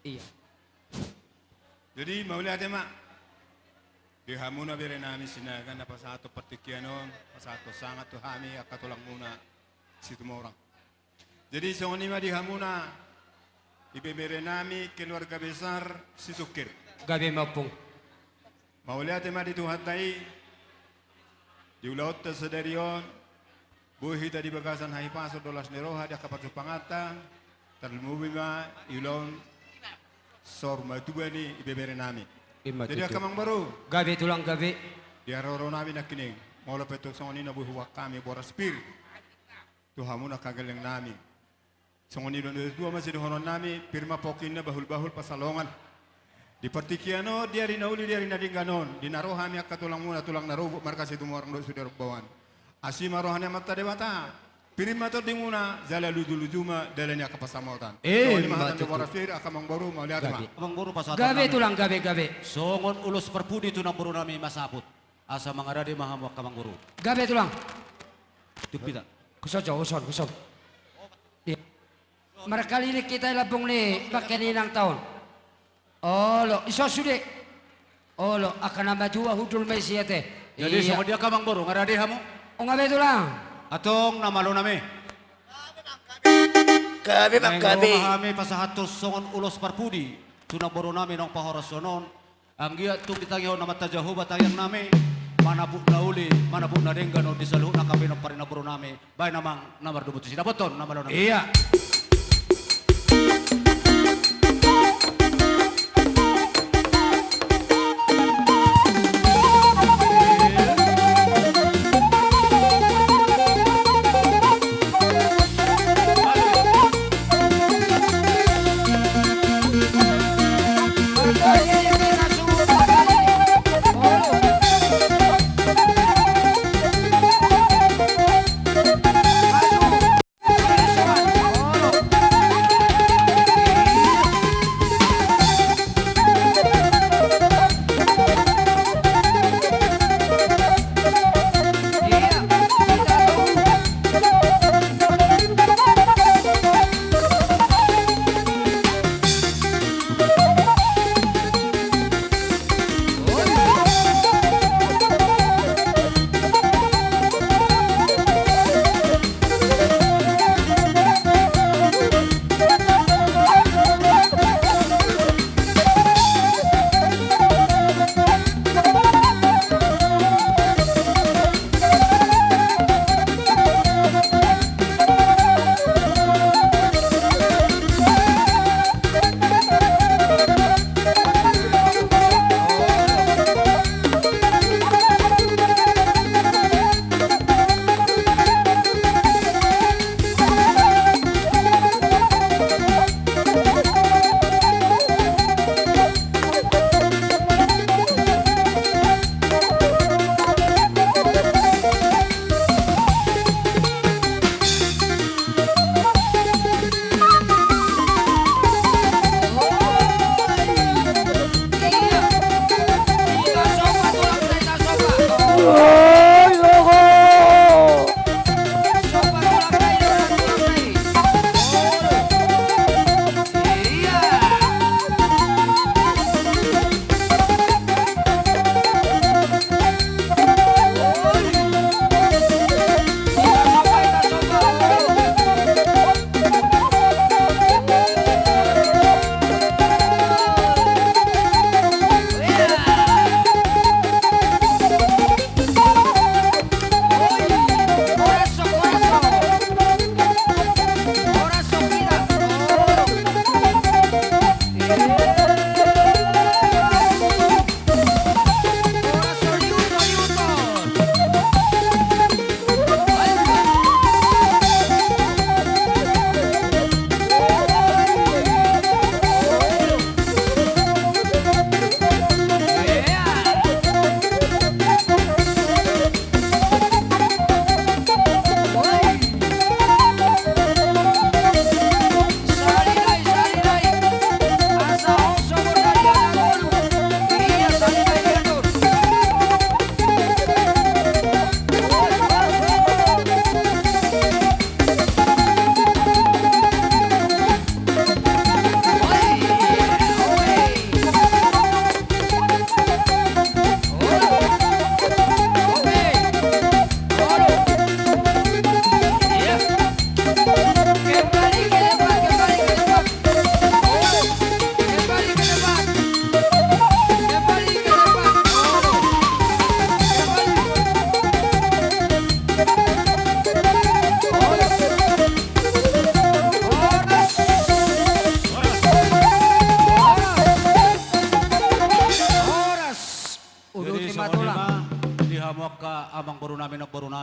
Iya. Jadi mauli ate mak. Di hamuna bere nami sinagan na pasato partikianon, pasato sangat tu hami akatulang muna situ orang. Jadi songoni ma di hamuna ibebere nami keluarga besar Situkir. Gabi mapung. Mauli ate mak di tuhatai di ulaut sedarion buhi tadi bagasan hai paso dolas neroha dia kapatu pangata terlumubima ilon sor matubani ibebere nami. Jadi akamang baru Gabi tulang gabi. dia roro nami nak kini mula petuk songoni na buhu kami Boraspir tuhamu na kagaleng nami songoni don dua masih dohonon nami pirma pokin na bahul pasalongan di partikiano dia rinauli dia rinadingganon di narohami akatulang muna tulang narubo markas itu orang do sudah bawan asima rohani mata dewata pirma to dinguna zala lujuma dalanya kapasamotan songoni mahatan di Boraspir akamang baru mau lihat mah Abang buru pasatan Gabi nami. tulang gabi. Songon ulus perpudi tu nang buru nami masaput. Asa mangaradi mahamwak kamang buru. Gabi tulang. Tupita. Kusojo, kuson. Iya. Markali ini kita labung ni pakai ninang tahun. Oh lo, iso sude. Oh lo, akan nama jua hudul mesia teh. Jadi sama dia kamang buru ngaradi hamu. Oh gabi tulang. Atong nama lo nami. Gabi mak gabi. Kami pasahatos songon ulos parpudi. Tunang boro nami nong pahorasonon. Ang giya tung ditangyaw na mata Jehovah tayang nami. Manabuk na uli, manabuk na renggano di saluh na kami nong parin na boro nami. Bay namang namar dubuto sinaboton nama lo nami. Iya.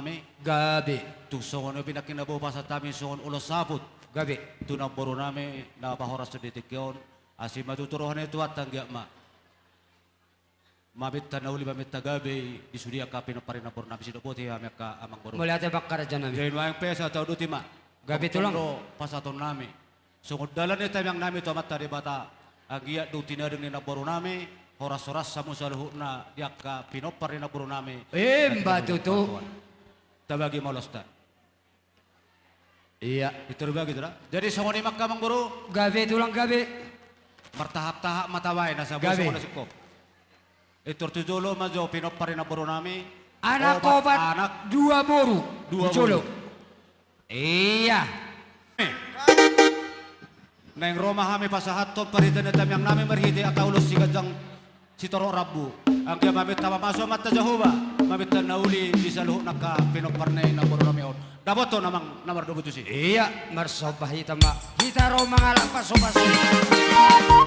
nami. Gabi. Tu songon pinakinabu pasat kami songon ulo sabut. Gabi. Tu nang boro nami na bahoras sa ditikyon. Asi matuturohan ito at tanggap ma. Mabit na uli mamit na gabi. Isudia ka pinaparin na boro nami sinubuti amyak ka amang boro. Muli ate bakara dyan namin. Jain wayang pesa tao duti ma. Gabi tulang. Pasaton nami. Sungod dalan ni tamang nami to amat tadi bata. Agia duti na rin ni naboro nami. Horas-horas sa musa luhut na diak ka pinoparin na boro nami. Batu tu. Tabagi molos ta. Iya. Itu bagi tu jadi songo ni makka mang boro. Gabi tulang gabi. Martahap-tahap mataway na sa Gabi. buso na sikop. Ito tujulo majo pinoparin na boro nami. Anak Obat obat. anak Dua boru. Dua Colo. boru. Iya. Neng Roma kami pasahaton paritan na tamyang nami marhiti akaulos si kajang si Toro Rabu. Ang kaya mamit na mamaso mata Jehovah. Mamit na nauli di sa luhut na ka pinoparnay na boro nami on. Dapat to namang namar dubuto si. Iya. Marsoba hita ma. Hita ro mga lapas-sopas. Aduh.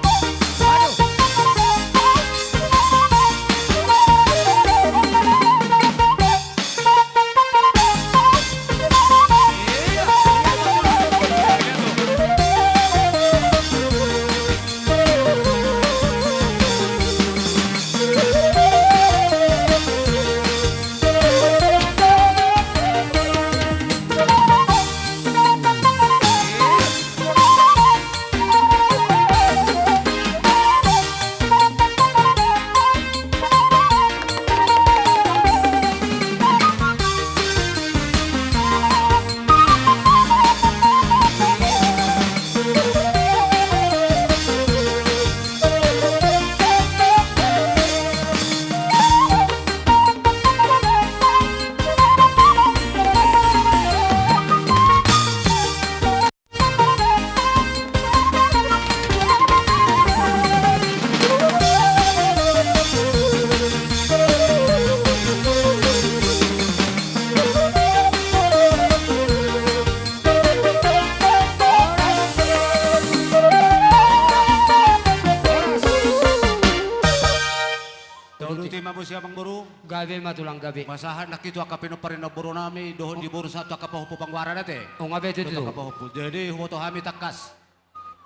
Mo siya mang boro. Gabi matulang gabi. Masahan na kito akapino pa rin na boro nami. Doon di boro sa ito akapahupo pangwara natin. O gabi ito Ito dito. akapahupo. Jadi humoto kami takas.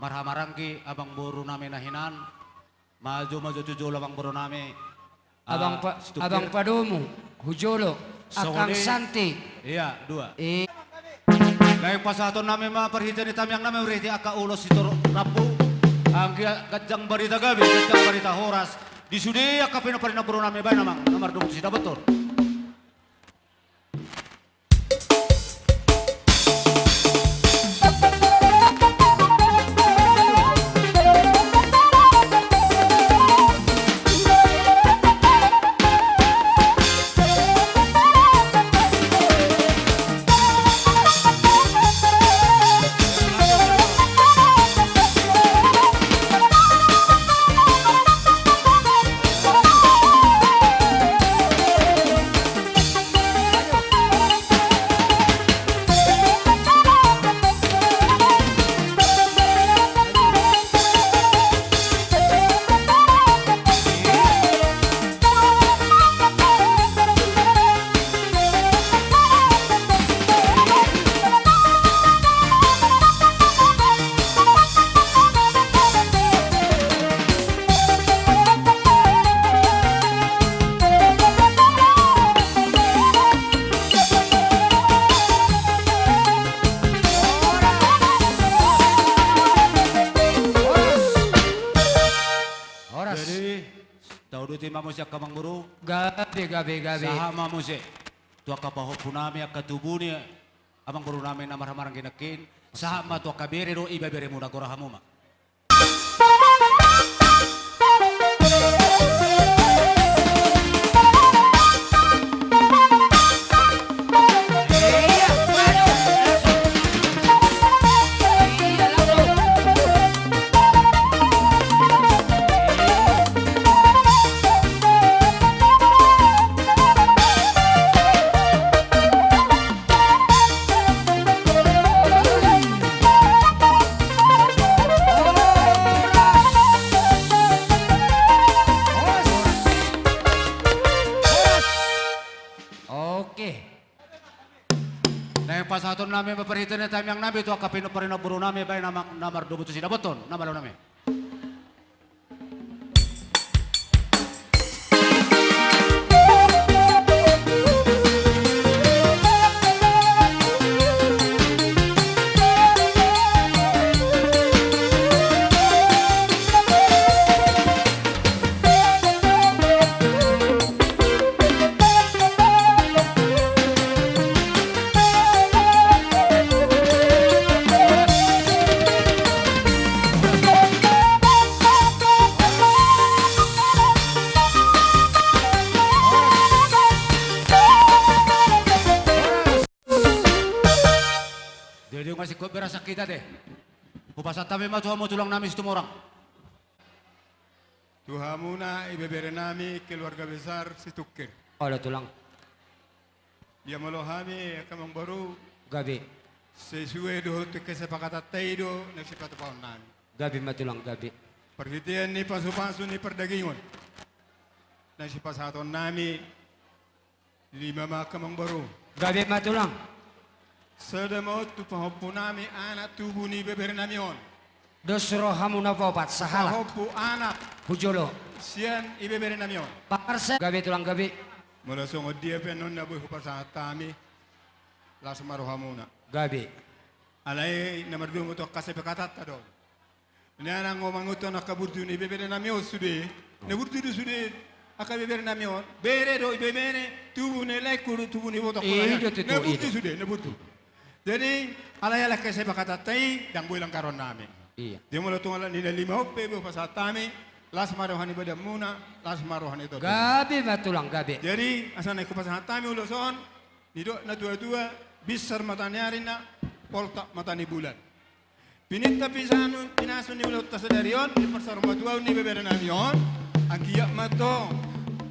Marhamarangki abang boro namin na hinan. Majo tujo lamang boro nami. Abang padumu. Hujolo. Akang Songoni. santi. Iya, dua. Eh. Dahil pasaton namin mga parhita ni tamyang namin uriti akaulos si Toro Rabu. Ang kajang barita gabi, kajang barita horas. Di sudi akapino pa rin na buro namin ba namang namar dubuto si Dabator. Uduti mamusya kamang buru. Gabi. Saha mamusya. Tua kapahopu nami akatubuni. Amang buru nami na marhamarang ginakin. Saha ma tua kabere ro iba bere muna gorahamu ma. Na yung pasaton namin maparitan na time yang namin ito akapino pa rin na buro namin bay namar dugo to sinaboton namalaw namin. Jadi masih kok berasa kita deh. Upasa kami mah Tuhan mau tulang namin situ orang. Tuhan muna ibebere nami keluarga besar si Tukir. Ada tulang. Dia melohami kamang baru Gabi. sesuai doh tu kesepakatan taido nagsipatu paun nami. Gabi matulang gabi. Perhitian ni pasu-pasu ni perdagingon. Nagsipasaton nami 5 kamang baru. Gabi matulang. Sedemot tu pahoppo nami anak tubuh ni bebere nami on. Dosro hamuna popat sahala. Pahoppo anak Hujolo. sian ibebere nami on. Parse. Gabi tulang gabi. Mula songo dia penon na buh pasatami langsung maruhamuna. Gabi. Alai nomor 2 moto kasih pekatat tado. Ini anak ngomong itu nak kaburtu ni bebere nami on sude. Ne burtu du sude. Aka bebere nami on. Bere do ibebere tubuh ne lekuru tubuh ni botok. Iyo tutu, Ne burtu iyo. sude ne burtu. Jadi alay kasih pekatat tai dan builang karon nami. Iya. Dia mula tunggal ni 5 hope buh pasatami. Las maruhani beda muna, las maruhani itu. Gabi matulang gabi. Jadi asal naik kupas hatami uluson, nidok na dua bisar matani arina, poltak matani bulan. Pinita pisanu pinasun ni ulut tasadarion, di pasar matua ni bebera namion, agiak mato.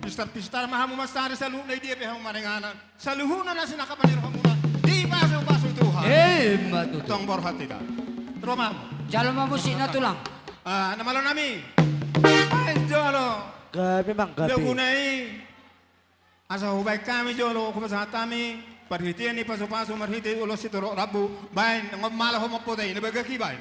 Pistar mahamu mastari salu na dia pehamu marenganan. Saluhuna na sinakapan hamuna. Di baso Tuhan. Matulang. Tong borhati dah. Roma. Jalo mamusik na tulang. Nama lo nami. Ay jolo. Gabi bang, gabi. Lagunay. Asa hubay kami jolo kupasatami. Perhitian ni paso-paso marhiti ulos si toro rabu. Bain, ngomala ho mapotay. Nabagaki bain.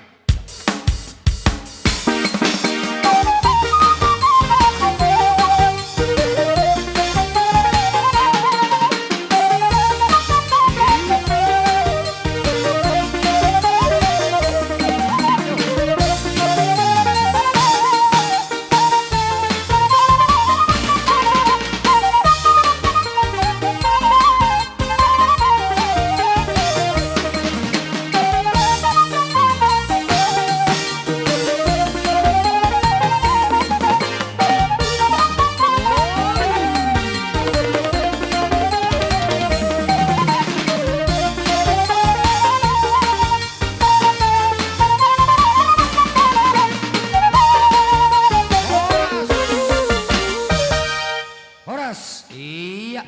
Horas. Iya.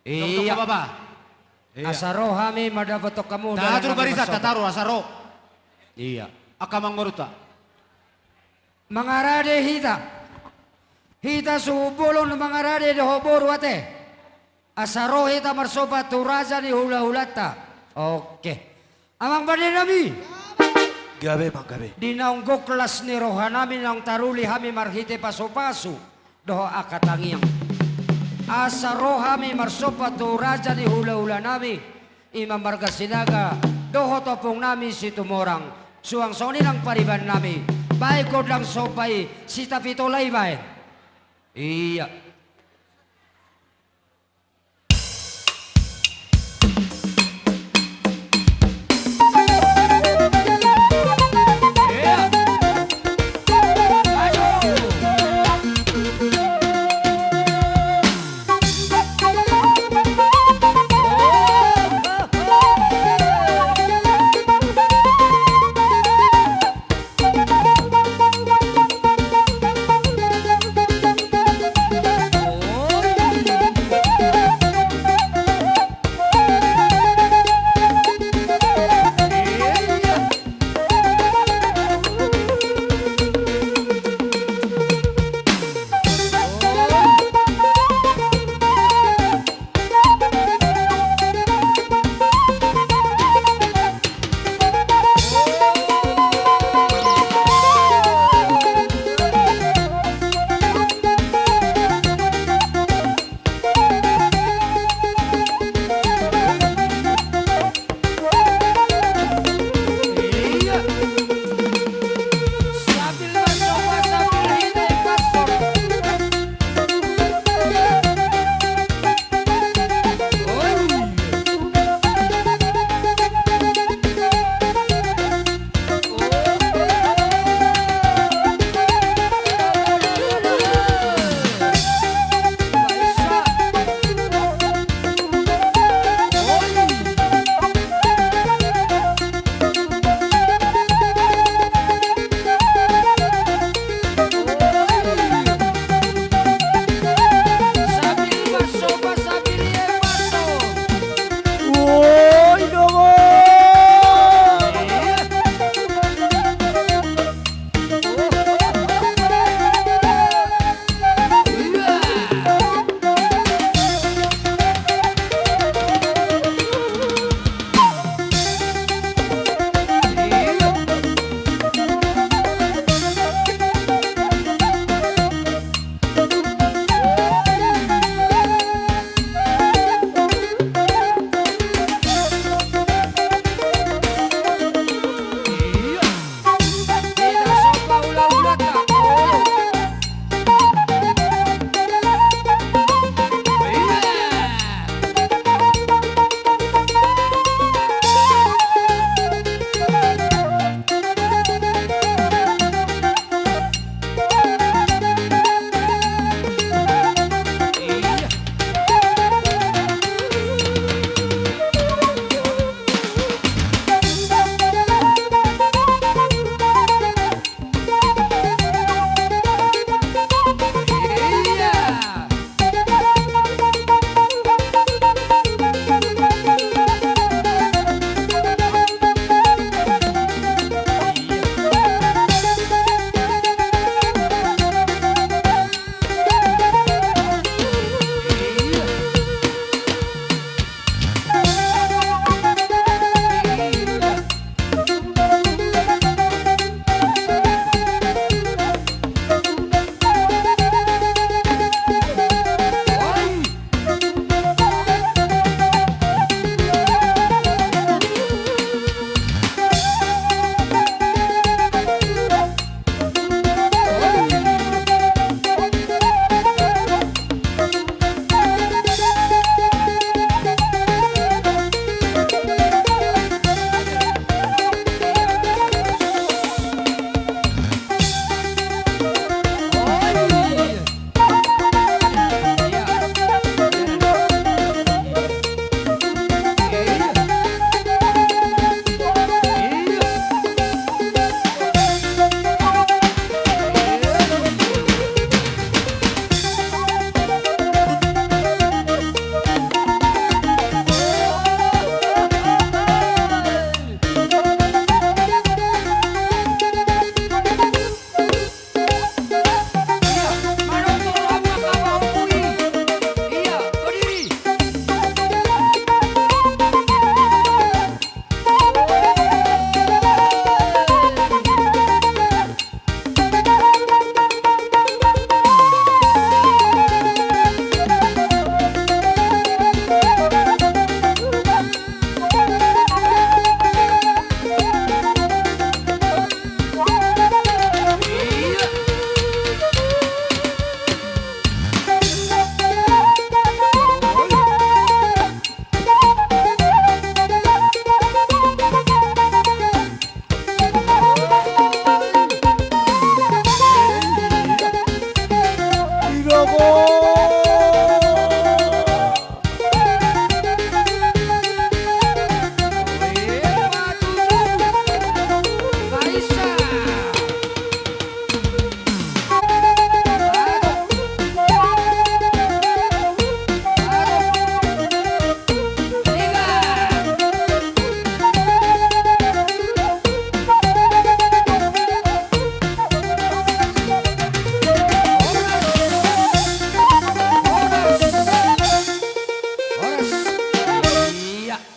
Iya Iya. baba. Asaro hami madapatok kamu. Tatur dalam barisa nami bersobat. tataru asaro. Iya. Akamang maruta. Mangarade hita. Hita subulon mangarade de hoboru ate. Asaro hita marsoba turaja ni hula-hulata. Oke. Amang bade nami. Gabi bang, gabi. Dinaunggo kelas ni rohanami nang taruli hami marhite paso-paso. Doho akatangiang. Asaro hami marsoba turaja ni hula-hula nami. Imam marga sinaga. Doho topong nami si tumorang. Suang soni ng pariban nami. Baik ko lang sopay si tapitolay bae. Iya. Iya. Ayo.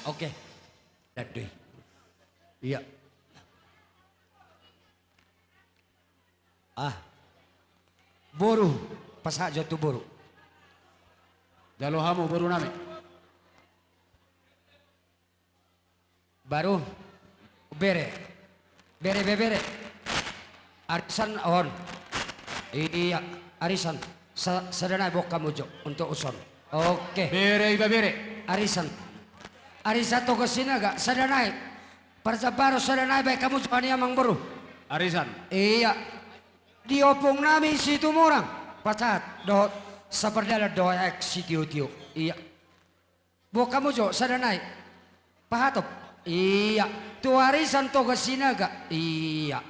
Oke. Dadoy. Iya. Boru. Pas aja tuh boru. Jalohamu baru nami. Baru. Bere. Bere. Arisan on. Iya. Arisan. Sadanay bok kamu jo untuk uson. Oke. Bere iba bere. Arisan. Arisan to kesina gak? Sadanay. Parjabaro sadanay baik kamu jo ani amang boru. Arisan. Iya. Diopong namin si tumurang. Pacat. Dohot. Sapardala doyak si tiyo-tiyo. Iya. Buka mo jo, sadanay. Pahatop. Iya. Tuwarisan to kasinaga. Iya.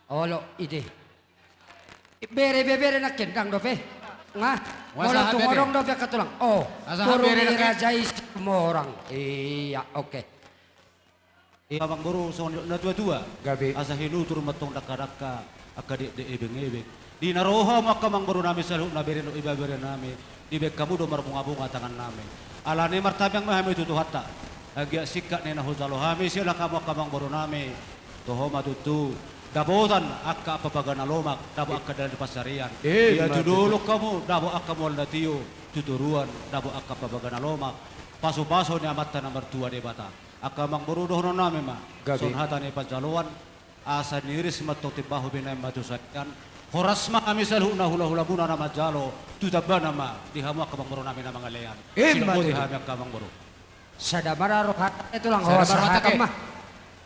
Olo, ide. Bere na kendang dope. Nga. Olo tumorong dope katulang. Oh. Turong irajay si tumorang. Iya, oke. Abang baru soal na dua-dua. Gabi. Asa hinutur matong daka-daka akadik de ebeng-ebeng. Di naroha maka mang baru nami saluk na bere no iba bere nami. Di bek kamu do marbunga-bunga tangan nami. Alani martabang mahami tutu hatta. Agya sikak ni nahuzalo hami sila kamu kamang baru nami. Toho matutu. Dabotan akka papagana lomak dabo akka dalam di pasarian. Iya tuduluk kamu dabo akka mol na tiyo tuturuan dabo akka papagana lomak. Paso-paso ni amata nomor 2 de bata. Akka mang baru dohno nami ma. Son hata ni panjaluan. Asa niris matong tibaho binay matusakan. Horas ma kami sa hula-hula muna na majalo. Tutaba na ma. Dihamu akabang baro namin na mga layan. Sinabu dihami akabang baro. Sadamara rohata itu lang. Huwasa hatam ma.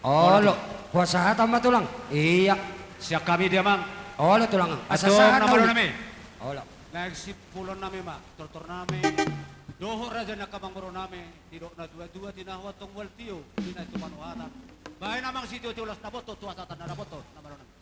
Olo. Huwasa hatam ma tulang. Iya. Siya kami dia mang. Olo tulang. Asasahan na baro namin. Olo. Nagsipulon namin ma. Tortor namin. Doho raja na kabang baro namin. Didok na dua-dua tinahwa tong waltiyo. Dinay tumanuhatan. Bahay namang sityo tiulas na boto. Tuwasatan na boto. Na baro namin.